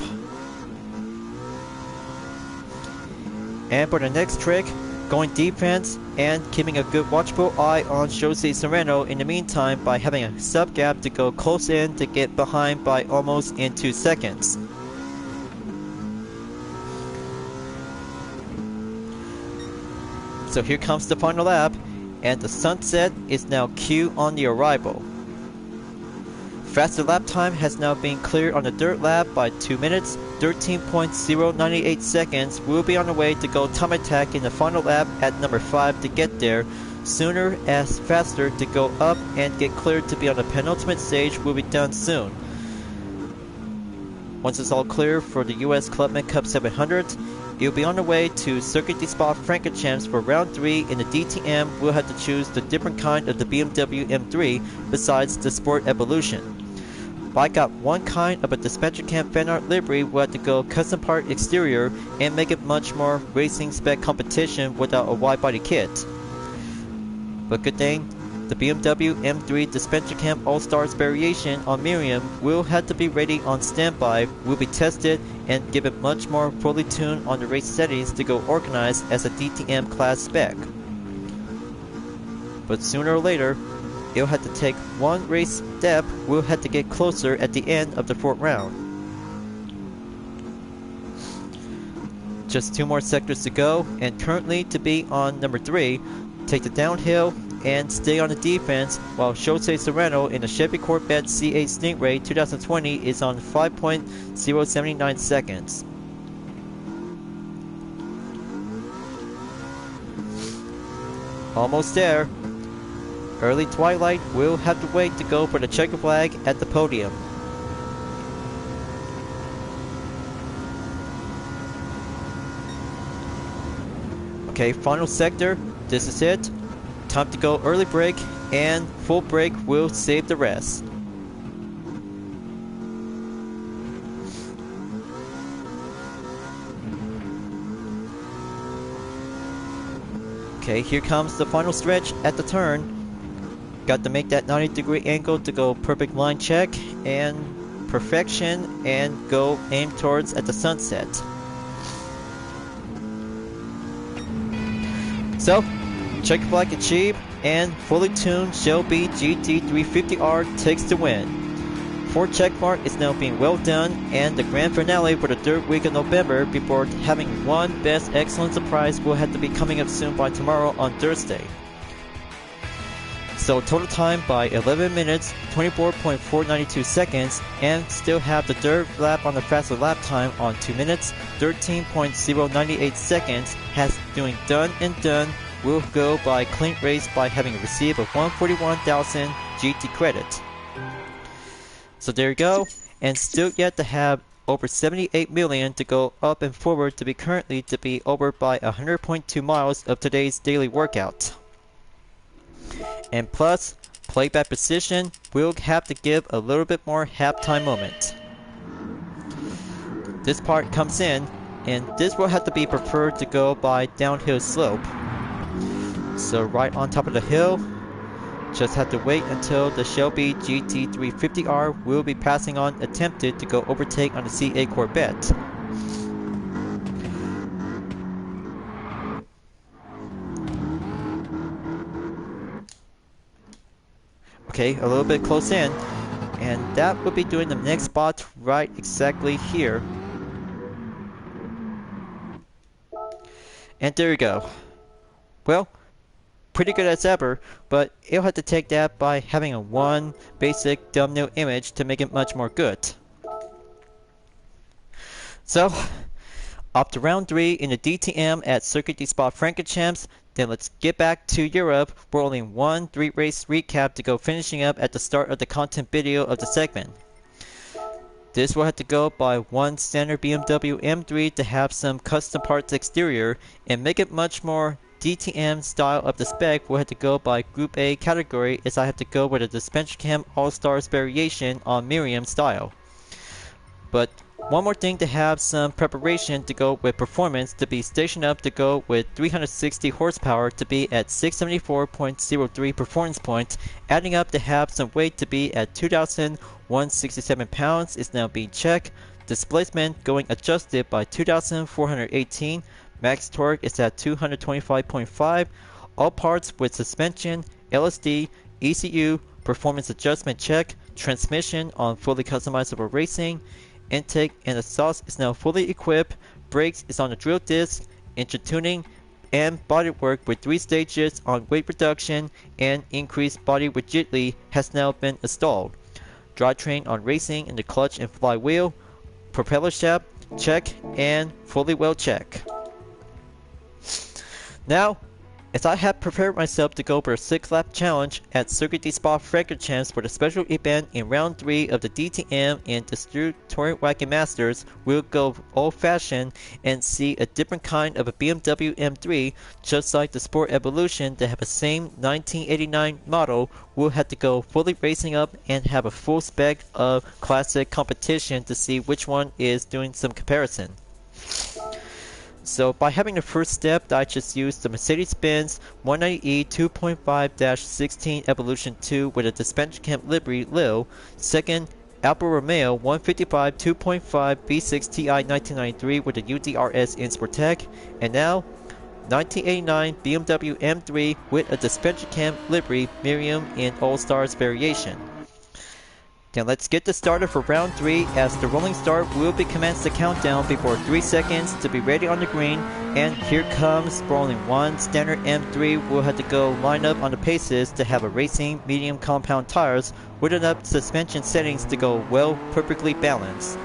And for the next trick, going defense and keeping a good watchful eye on Jose Serrano in the meantime by having a sub gap to go close in to get behind by almost in 2 seconds. So here comes the final lap, and the sunset is now Q on the arrival. Faster lap time has now been cleared on the dirt lap by 2 minutes, 13.098 seconds. We'll be on the way to go time attack in the final lap at number 5 to get there. Sooner as faster to go up and get cleared to be on the penultimate stage will be done soon. Once it's all clear for the US Clubman Cup 700, you'll be on the way to Circuit de Spa Francorchamps for round 3 in the DTM. We'll have to choose the different kind of the BMW M3 besides the Sport Evolution. I got one kind of a Dispenser Camp fan art livery. We'll have to go custom part exterior and make it much more racing spec competition without a wide body kit. But good thing, the BMW M3 Dispenser Camp All-Stars variation on Miriam will have to be ready on standby, will be tested and give it much more fully tuned on the race settings to go organized as a DTM class spec. But sooner or later, it'll have to take one race step. We'll have to get closer at the end of the 4th round. Just 2 more sectors to go, and currently to be on number 3, take the downhill and stay on the defense, while Jose Serrano in the Chevy Corvette C8 Stingray 2020 is on 5.079 seconds. Almost there. Early twilight will have to wait to go for the checker flag at the podium. Okay, final sector. This is it. Time to go early brake, and full brake will save the rest. Okay, here comes the final stretch at the turn. Got to make that 90-degree angle to go perfect line check and perfection and go aim towards at the sunset. So, check flag achieved, and fully tuned Shelby GT350R takes the win. Ford checkmark is now being well done, and the grand finale for the 3rd week of November before having one best excellent surprise will have to be coming up soon by tomorrow on Thursday. So total time by 11 minutes, 24.492 seconds, and still have the 3rd lap on the faster lap time on 2 minutes, 13.098 seconds. Has doing done and done. Will go by clean race by having received a 141,000 GT credit. So there you go, and still yet to have over 78 million to go up and forward to be currently to be over by 100.2 miles of today's daily workout. And plus, playback precision will have to give a little bit more halftime moment. this part comes in, and this will have to be preferred to go by downhill slope. So right on top of the hill, just have to wait until the Shelby GT350R will be passing on, attempted to go overtake on the C8 Corvette. Okay, a little bit close in, and that would be doing the next spot right exactly here. And there you go. Well, pretty good as ever, but it'll have to take that by having a one basic thumbnail image to make it much more good. So, up to round 3 in the DTM at Circuit de Spa-Francorchamps. Then let's get back to Europe. We're only one 3-race recap to go, finishing up at the start of the content video of the segment. This will have to go by one standard BMW M3 to have some custom parts exterior and make it much more DTM style of the spec. We'll have to go by Group A category, as I have to go with a Dispenser Cam All-Stars variation on Miriam style. But one more thing to have some preparation to go with performance, to be stationed up to go with 360 horsepower to be at 674.03 performance points, adding up to have some weight to be at 2,167 pounds is now being checked. Displacement going adjusted by 2,418. Max torque is at 225.5. All parts with suspension, LSD, ECU, performance adjustment check. Transmission on fully customizable racing. Intake and exhaust is now fully equipped. Brakes is on the drill disc. Engine tuning and bodywork with 3 stages on weight reduction and increased body rigidity has now been installed. Drivetrain on racing in the clutch and flywheel. Propeller shaft check and fully well check. Now, as I have prepared myself to go for a 6-lap challenge at Circuit de Spa-Francorchamps for the special event in round 3 of the DTM and District Touring Wagon Masters, we'll go old-fashioned and see a different kind of a BMW M3, just like the Sport Evolution that have the same 1989 model. We'll have to go fully racing up and have a full spec of classic competition to see which one is doing some comparison. So by having the first step, I just used the Mercedes-Benz 190E 2.5-16 Evolution 2 with a Dispenser Cam livery Lil. Second, Alfa Romeo 155 2.5 V6 Ti 1993 with a UDRS in Sportec. And now, 1989 BMW M3 with a Dispenser Cam livery Miriam in All-Stars variation. Then let's get this started for round 3, as the rolling start will be commenced the countdown before 3 seconds to be ready on the green. And here comes rolling 1 standard M3. We'll have to go line up on the paces to have a racing medium compound tires with enough suspension settings to go well perfectly balanced.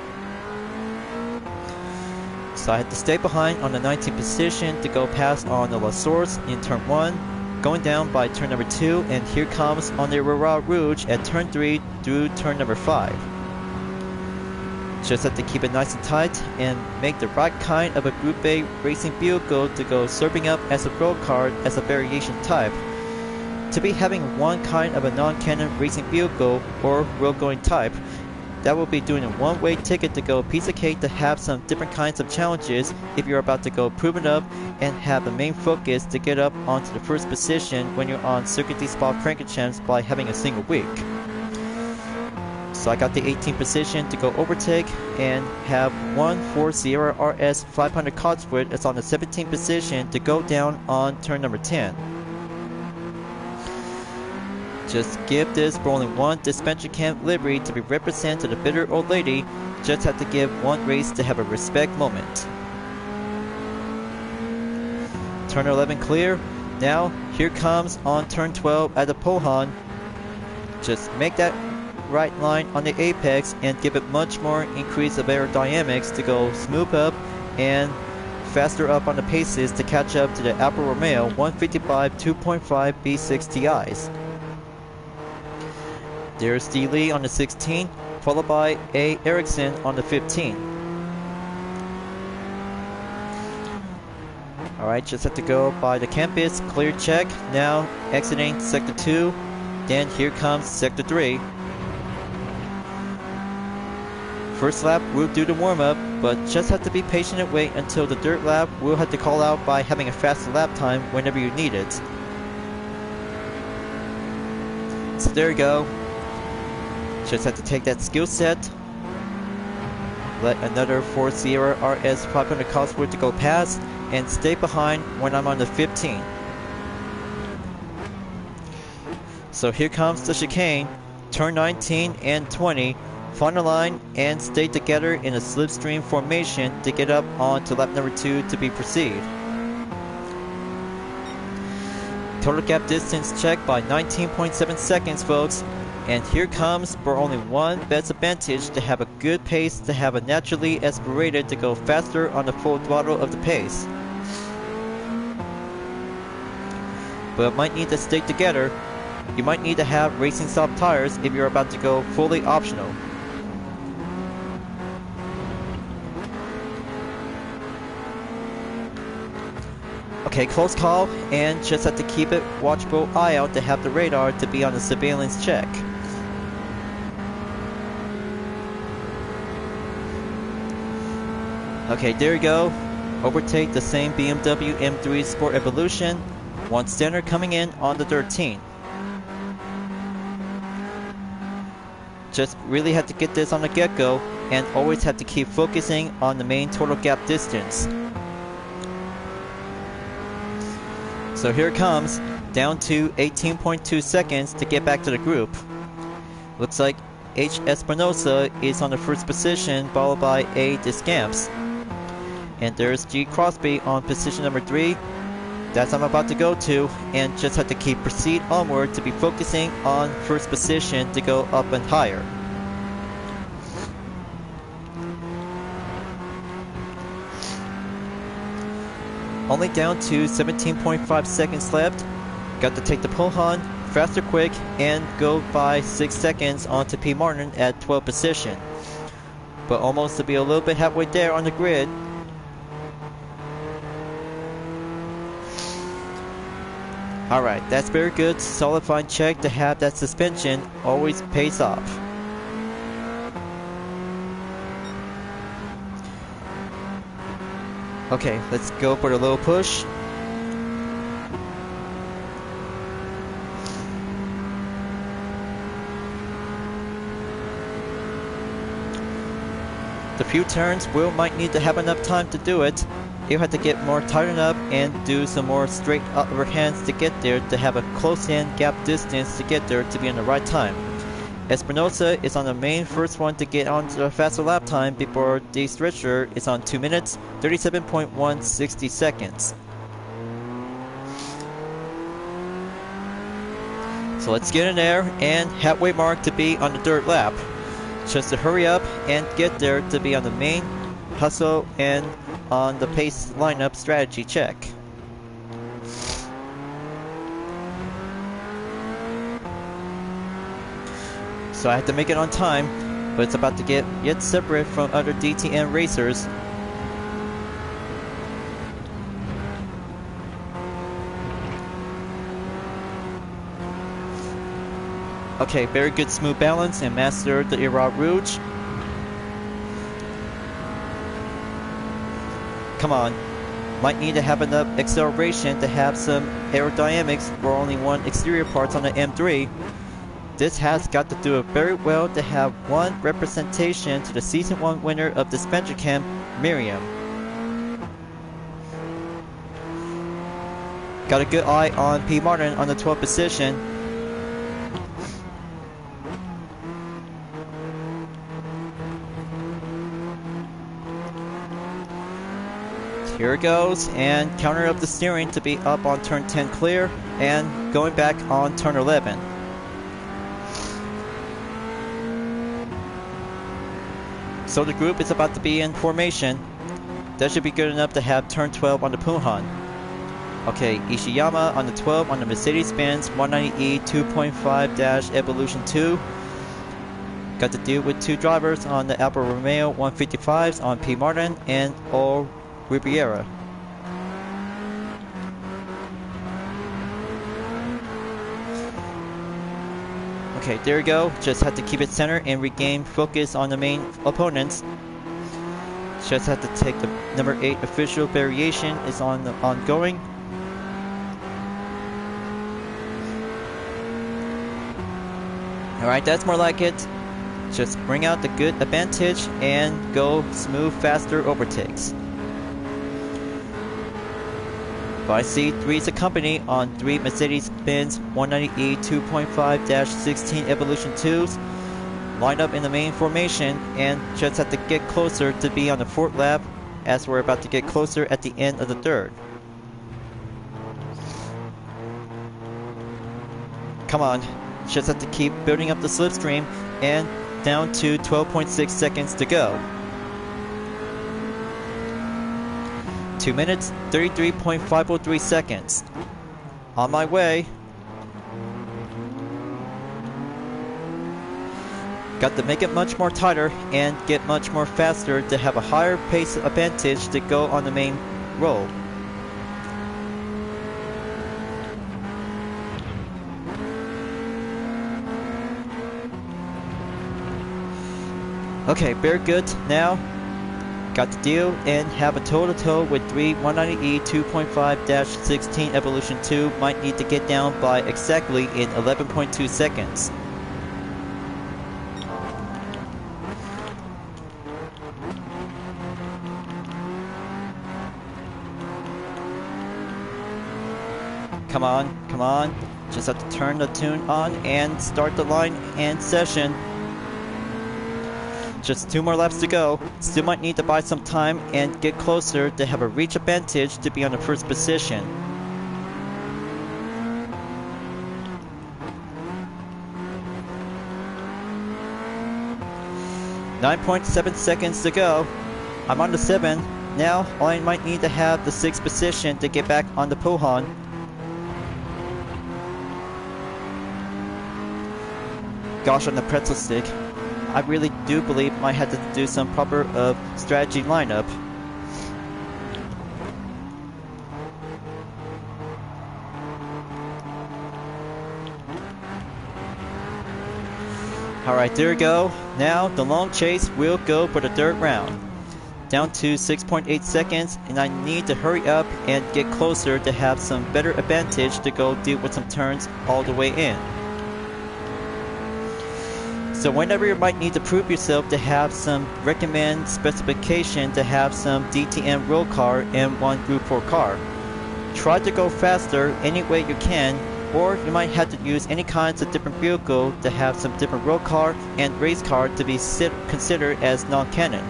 So I had to stay behind on the 19th position to go past on the La Source in turn 1. Going down by turn number 2, and here comes on the Rara Rouge at turn 3 through turn number 5. Just have to keep it nice and tight and make the right kind of a Group A racing vehicle to go serving up as a road car as a variation type. To be having one kind of a non-canon racing vehicle or road going type, that will be doing a one-way ticket to go piece of cake to have some different kinds of challenges if you're about to go prove it up and have the main focus to get up onto the first position when you're on Circuit de Spa-Francorchamps by having a single week. So I got the 18th position to go overtake and have 1 Sierra RS 500 Cotswold that's on the 17th position to go down on turn number 10. Just give this rolling 1 Dispenser Cam livery to be represented to the bitter old lady. Just have to give one race to have a respect moment. Turn 11 clear. Now here comes on turn 12 at the Pohon. Just make that right line on the apex and give it much more increase of aerodynamics to go smooth up and faster up on the paces to catch up to the Alfa Romeo 155 2.5 V6 Ti's. There's D. Lee on the 16th, followed by A. Eriksson on the 15th. Alright, just have to go by the campus, clear check. Now exiting Sector 2, then here comes Sector 3. First lap, we'll do the warm-up. but just have to be patient and wait until the dirt lap will have to call out by having a faster lap time whenever you need it. So there you go. Just have to take that skill set. Let another Ford Sierra RS 500 Cosworth to go past and stay behind when I'm on the 15. So here comes the chicane, turn 19 and 20, final line and stay together in a slipstream formation to get up onto lap number 2 to be proceed. Total gap distance checked by 19.7 seconds, folks. And here comes for only one best advantage to have a good pace, to have a naturally aspirated to go faster on the full throttle of the pace. But it might need to stay together. You might need to have racing soft tires if you're about to go fully optional. Okay, close call, and just have to keep it watchful eye out to have the radar to be on the surveillance check. Okay, there you go. Overtake the same BMW M3 Sport Evolution. One standard coming in on the 13. Just really have to get this on the get-go and always have to keep focusing on the main total gap distance. So here it comes, down to 18.2 seconds to get back to the group. Looks like H. Espinosa is on the first position, followed by A. Discamps. And there's G. Crosby on position number 3. That's I'm about to go to, and just have to keep proceed onward to be focusing on first position to go up and higher. Only down to 17.5 seconds left. Got to take the pull-on, faster quick, and go by 6 seconds onto P. Martin at 12th position. But almost to be a little bit halfway there on the grid. Alright, that's very good. Solid fine check to have that suspension always pays off. Okay, let's go for the little push. The few turns will might need to have enough time to do it. You'll have to get more tightened up and do some more straight overhands to get there to have a close-in gap distance to get there to be in the right time. Espinosa is on the main first one to get on to a faster lap time before the stretcher is on 2 minutes, 37.160 seconds. So let's get in there and halfway mark to be on the third lap. Just to hurry up and get there to be on the main hustle and on the pace lineup strategy check. So I have to make it on time, but it's about to get yet separate from other DTM racers. Okay, very good smooth balance and master the Irat Rouge. Come on. Might need to have enough acceleration to have some aerodynamics for only one exterior parts on the M3. This has got to do it very well to have one representation to the Season 1 winner of the Spencer Camp, Miriam. Got a good eye on P. Martin on the 12th position. Here it goes, and counter up the steering to be up on turn 10 clear, and going back on turn 11. So the group is about to be in formation. That should be good enough to have turn 12 on the Puhan. Okay, Ishiyama on the 12 on the Mercedes-Benz 190E 2.5-Evolution 2. Got to deal with two drivers on the Alfa Romeo 155s on P. Martin and O. Riviera. Okay, there we go. Just have to keep it centered and regain focus on the main opponents. Just have to take the number 8 official variation is ongoing. Alright, that's more like it. Just bring out the good advantage and go smooth, faster overtakes. But I see 3's a company on 3 Mercedes-Benz 190E 2.5-16 Evolution 2s. Line up in the main formation and just have to get closer to be on the 4th lap as we're about to get closer at the end of the 3rd. Come on, just have to keep building up the slipstream and down to 12.6 seconds to go. 2 minutes, 33.503 seconds. On my way. Got to make it much more tighter and get much more faster to have a higher pace advantage to go on the main roll. Okay, very good. Now, got to deal and have a toe-to-toe with 3 190E 2.5-16 Evolution 2. Might need to get down by exactly in 11.2 seconds. Come on, come on. Just have to turn the tune on and start the line and session. Just 2 more laps to go. Still might need to buy some time and get closer to have a reach advantage to be on the 1st position. .7 seconds to go. I'm on the 7. Now I might need to have the 6th position to get back on the Pohon. Gosh, on the pretzel stick. I really do believe I had to do some proper strategy lineup. Alright, there we go. Now the long chase will go for the 3rd round. Down to 6.8 seconds, and I need to hurry up and get closer to have some better advantage to go deal with some turns all the way in. So whenever you might need to prove yourself to have some recommend specification to have some DTM roll car and one Group 4 car. Try to go faster any way you can, or you might have to use any kinds of different vehicle to have some different roll car and race car to be considered as non-canon.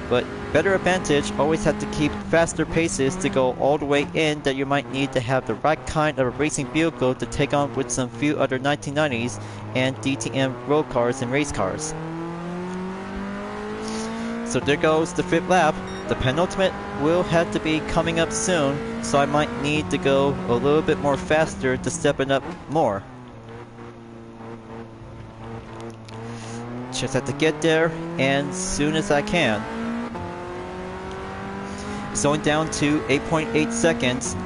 But better advantage always have to keep faster paces to go all the way in that you might need to have the right kind of a racing vehicle to take on with some few other 1990s and DTM road cars and race cars. So there goes the 5th lap. The penultimate will have to be coming up soon, so I might need to go a little bit more faster to step it up more. Just have to get there and soon as I can. Slowing down to 8.8 seconds.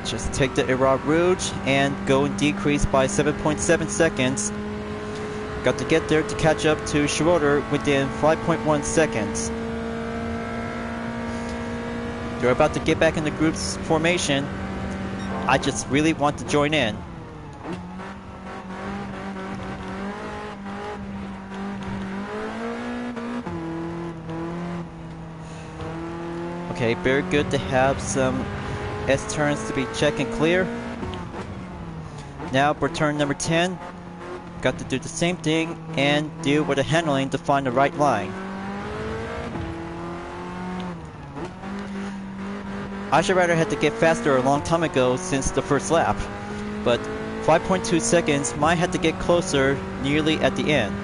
Just take the Era Rouge and go and decrease by 7.7 seconds. Got to get there to catch up to Schroeder within 5.1 seconds. They're about to get back in the group's formation. I just really want to join in. Okay, very good to have some S-turns to be check and clear. Now for turn number 10, got to do the same thing and deal with the handling to find the right line. I should rather had to get faster a long time ago since the 1st lap, but 5.2 seconds might have to get closer nearly at the end.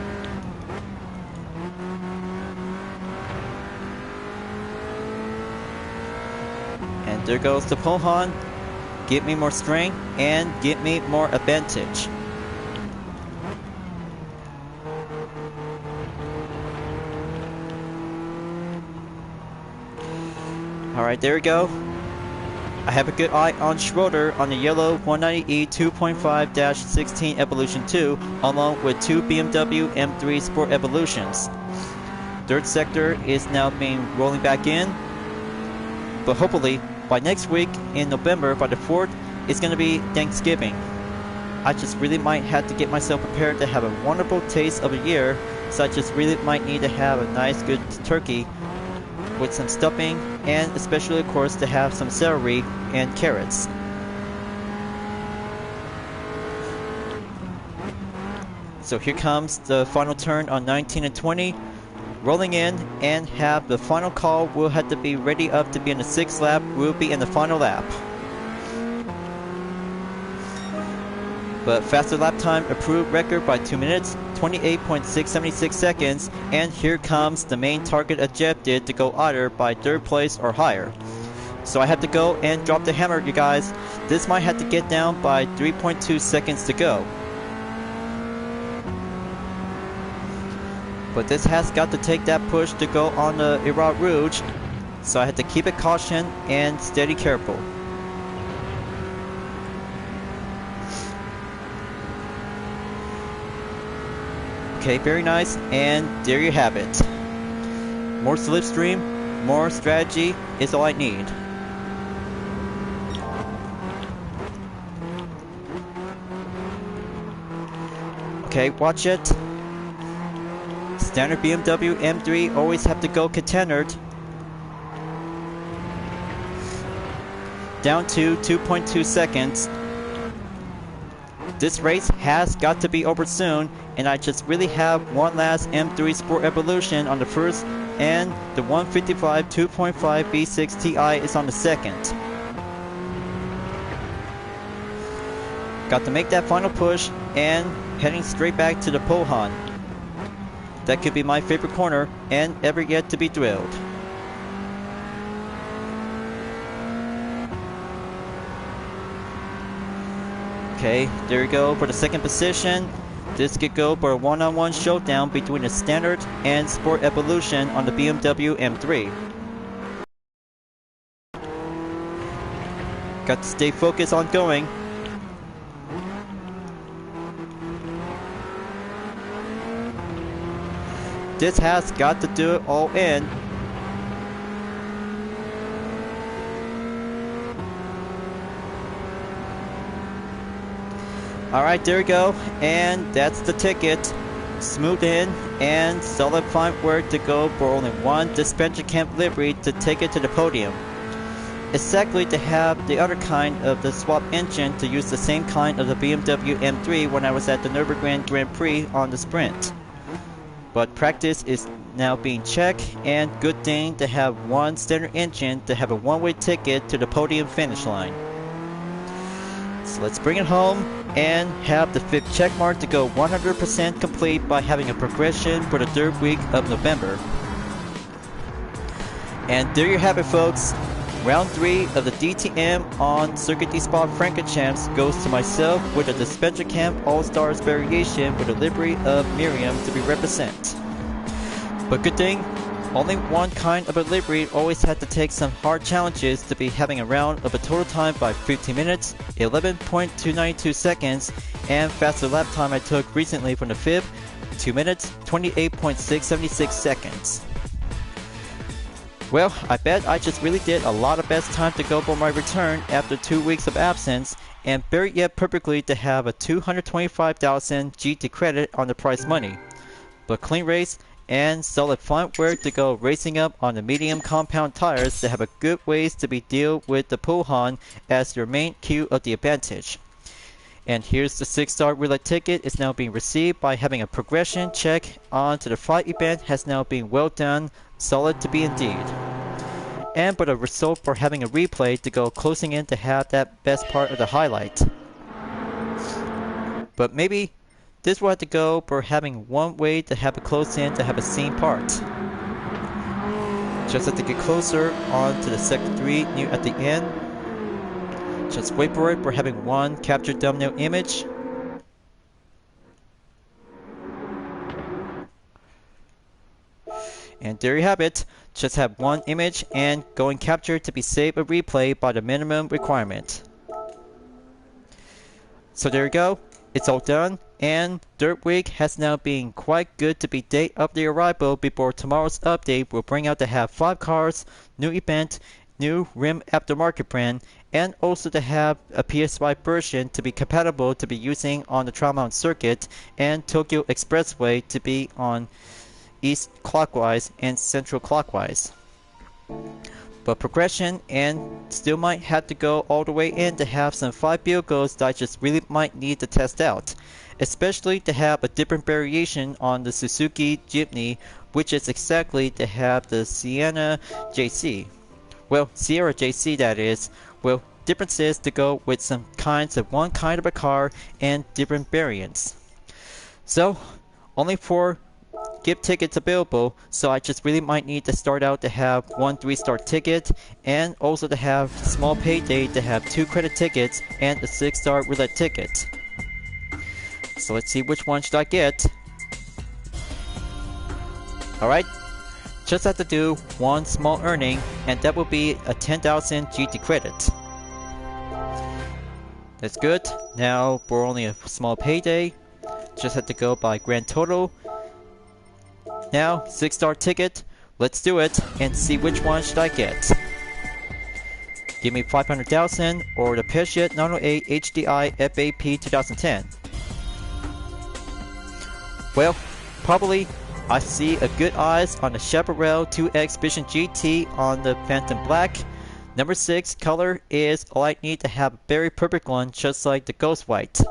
And there goes the Pohon. Give me more strength and give me more advantage. Alright, there we go. I have a good eye on Schroeder on the yellow 190E 2.5-16 Evolution 2, along with two BMW M3 Sport Evolutions. Third sector is now being rolling back in, but hopefully by next week in November, by the 4th, it's going to be Thanksgiving. I just really might have to get myself prepared to have a wonderful taste of a year, so I just really might need to have a nice good turkey with some stuffing, and especially of course to have some celery and carrots. So here comes the final turn on 19 and 20, rolling in, and have the final call. Will have to be ready up to be in the 6th lap. We'll be in the final lap. But faster lap time approved record by 2 minutes, 28.676 seconds, and here comes the main target objective to go either by 3rd place or higher. So I have to go and drop the hammer, you guys. This might have to get down by 3.2 seconds to go. But this has got to take that push to go on the Irat Rouge, so I have to keep it caution and steady careful. Okay, very nice, and there you have it. More slipstream, more strategy is all I need. Okay, watch it. Standard BMW M3 always have to go contented. Down to 2.2 seconds. This race has got to be over soon, and I just really have one last M3 Sport Evolution on the first, and the 155 2.5 V6 Ti is on the second. Got to make that final push, and heading straight back to the Pohan. That could be my favorite corner, and ever yet to be drilled. Okay, there you go for the second position. This could go for a one-on-one showdown between the Standard and Sport Evolution on the BMW M3. Got to stay focused on going. This has got to do it all in. Alright, there we go, and that's the ticket. Smooth in and solid front work to go for only one dispenser camp livery to take it to the podium. Exactly to have the other kind of the swap engine to use the same kind of the BMW M3 when I was at the Nürburgring Grand Prix on the sprint. But practice is now being checked, and good thing to have one standard engine to have a one-way ticket to the podium finish line. So let's bring it home and have the 5th check mark to go 100% complete by having a progression for the 3rd week of November. And there you have it, folks. Round 3 of the DTM on Circuit de Spa-Francorchamps goes to myself with a Dispenser Camp All-Stars variation with a livery of Miriam to be represent. But good thing, only one kind of a livery always had to take some hard challenges to be having a round of a total time by 15 minutes, 11.292 seconds, and faster lap time I took recently from the 5th, 2 minutes, 28.676 seconds. Well, I bet I just really did a lot of best time to go for my return after 2 weeks of absence, and buried yet perfectly to have a 225,000 GT credit on the prize money. But clean race and solid front work to go racing up on the medium compound tires that have a good ways to be deal with the Pohan as your main cue of the advantage. And here's the 6-star relay ticket is now being received by having a progression check onto the flight event has now been well done, solid to be indeed. And but a result for having a replay to go closing in to have that best part of the highlight. But maybe this will have to go for having one way to have a close in to have a scene part. Just have to get closer on to the sector 3 near at the end. Just wait for it for having one capture thumbnail image. And there you have it. Just have one image and go and capture to be saved or replay by the minimum requirement. So there you go. It's all done, and Dirt Week has now been quite good to be date of the arrival before tomorrow's update will bring out to have 5 cars, new event, new rim aftermarket brand, and also to have a PS5 version to be compatible to be using on the Trial Mountain Circuit and Tokyo Expressway to be on east clockwise and central clockwise. But progression and still might have to go all the way in to have some 5 vehicles that I just really might need to test out. Especially to have a different variation on the Suzuki Jimny, which is exactly to have the Sierra JC. Well, Sierra JC that is. Well, differences to go with some kinds of one kind of a car and different variants. So, only 4 gift tickets available, so I just really might need to start out to have 1 3-star ticket and also to have small payday to have 2 credit tickets and a 6-star roulette ticket. So let's see which one should I get. Alright, just have to do 1 small earning, and that will be a 10,000 GT credit. That's good. Now for only a small payday, just have to go by grand total. Now, 6-star ticket, let's do it and see which one should I get. Give me 500,000 or the Peugeot 908 HDI FAP 2010. Well, probably I see a good eyes on the Chaparral 2X Vision GT on the Phantom Black. Number 6 color is all I need to have a very perfect one, just like the Ghost White.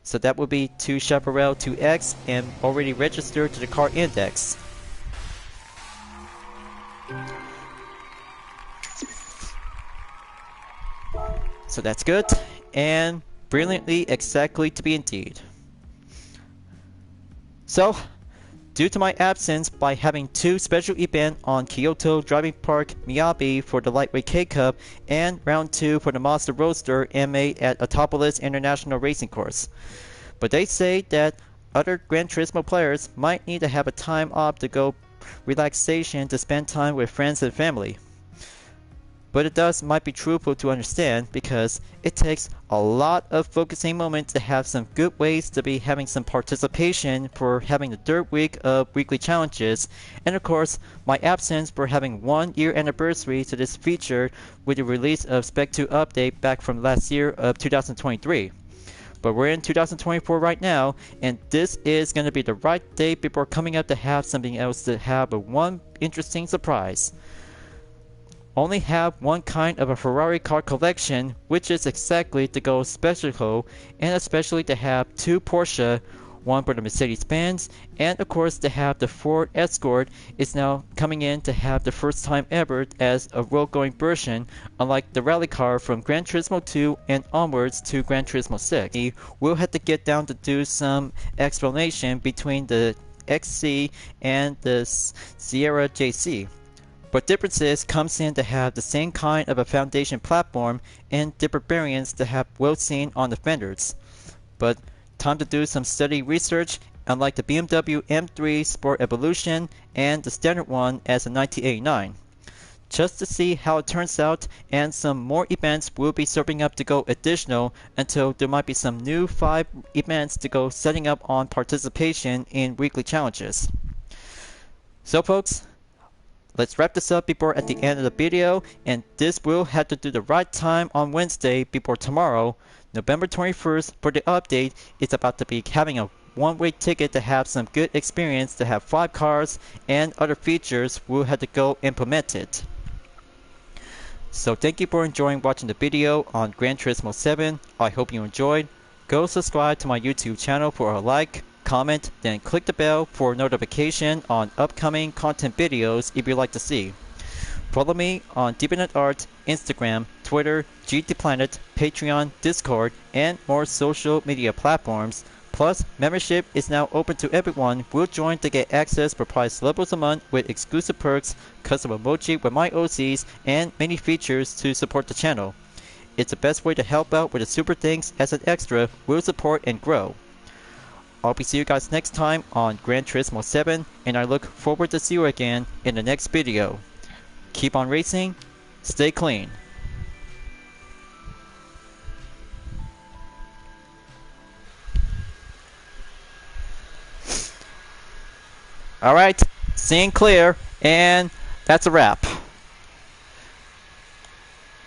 So that would be 2 Chaparral 2X and already registered to the car index. So that's good and brilliantly exactly to be indeed. So, due to my absence by having 2 special events on Kyoto Driving Park Miyabi for the Lightweight K-Cup and Round 2 for the Mazda Roadster MA at Autopolis International Racing Course. But they say that other Gran Turismo players might need to have a time off to go relaxation to spend time with friends and family. But it might be truthful to understand because it takes a lot of focusing moments to have some good ways to be having some participation for having the Dirt Week of weekly challenges, and of course my absence for having 1 year anniversary to this feature with the release of Spec 2 update back from last year of 2023. But we're in 2024 right now, and this is going to be the right day before coming up to have something else to have a one interesting surprise. Only have one kind of a Ferrari car collection, which is exactly to go special, and especially to have 2 Porsche, 1 for the Mercedes-Benz, and of course to have the Ford Escort is now coming in to have the first time ever as a road-going version, unlike the rally car from Gran Turismo 2 and onwards to Gran Turismo 6. We'll have to get down to do some explanation between the XC and the Sierra JC. But differences comes in to have the same kind of a foundation platform and different variants to have well seen on the fenders. But time to do some study research, unlike the BMW M3 Sport Evolution and the standard one as a 1989. Just to see how it turns out, and some more events will be serving up to go additional until there might be some new 5 events to go setting up on participation in weekly challenges. So folks, let's wrap this up before at the end of the video, and this will have to do the right time on Wednesday before tomorrow, November 21st for the update. It's about to be having a one-way ticket to have some good experience to have 5 cars and other features will have to go implemented. So thank you for enjoying watching the video on Gran Turismo 7. I hope you enjoyed. Go subscribe to my YouTube channel for a like, comment, then click the bell for notification on upcoming content videos if you'd like to see. Follow me on DeviantArt, Instagram, Twitter, GT Planet, Patreon, Discord, and more social media platforms. Plus, membership is now open to everyone who will join to get access for price levels a month with exclusive perks, custom emoji with my OCs, and many features to support the channel. It's the best way to help out with the super things as an extra will support and grow. I'll be seeing you guys next time on Gran Turismo 7, and I look forward to see you again in the next video. Keep on racing, stay clean. Alright, seeing clear, and that's a wrap.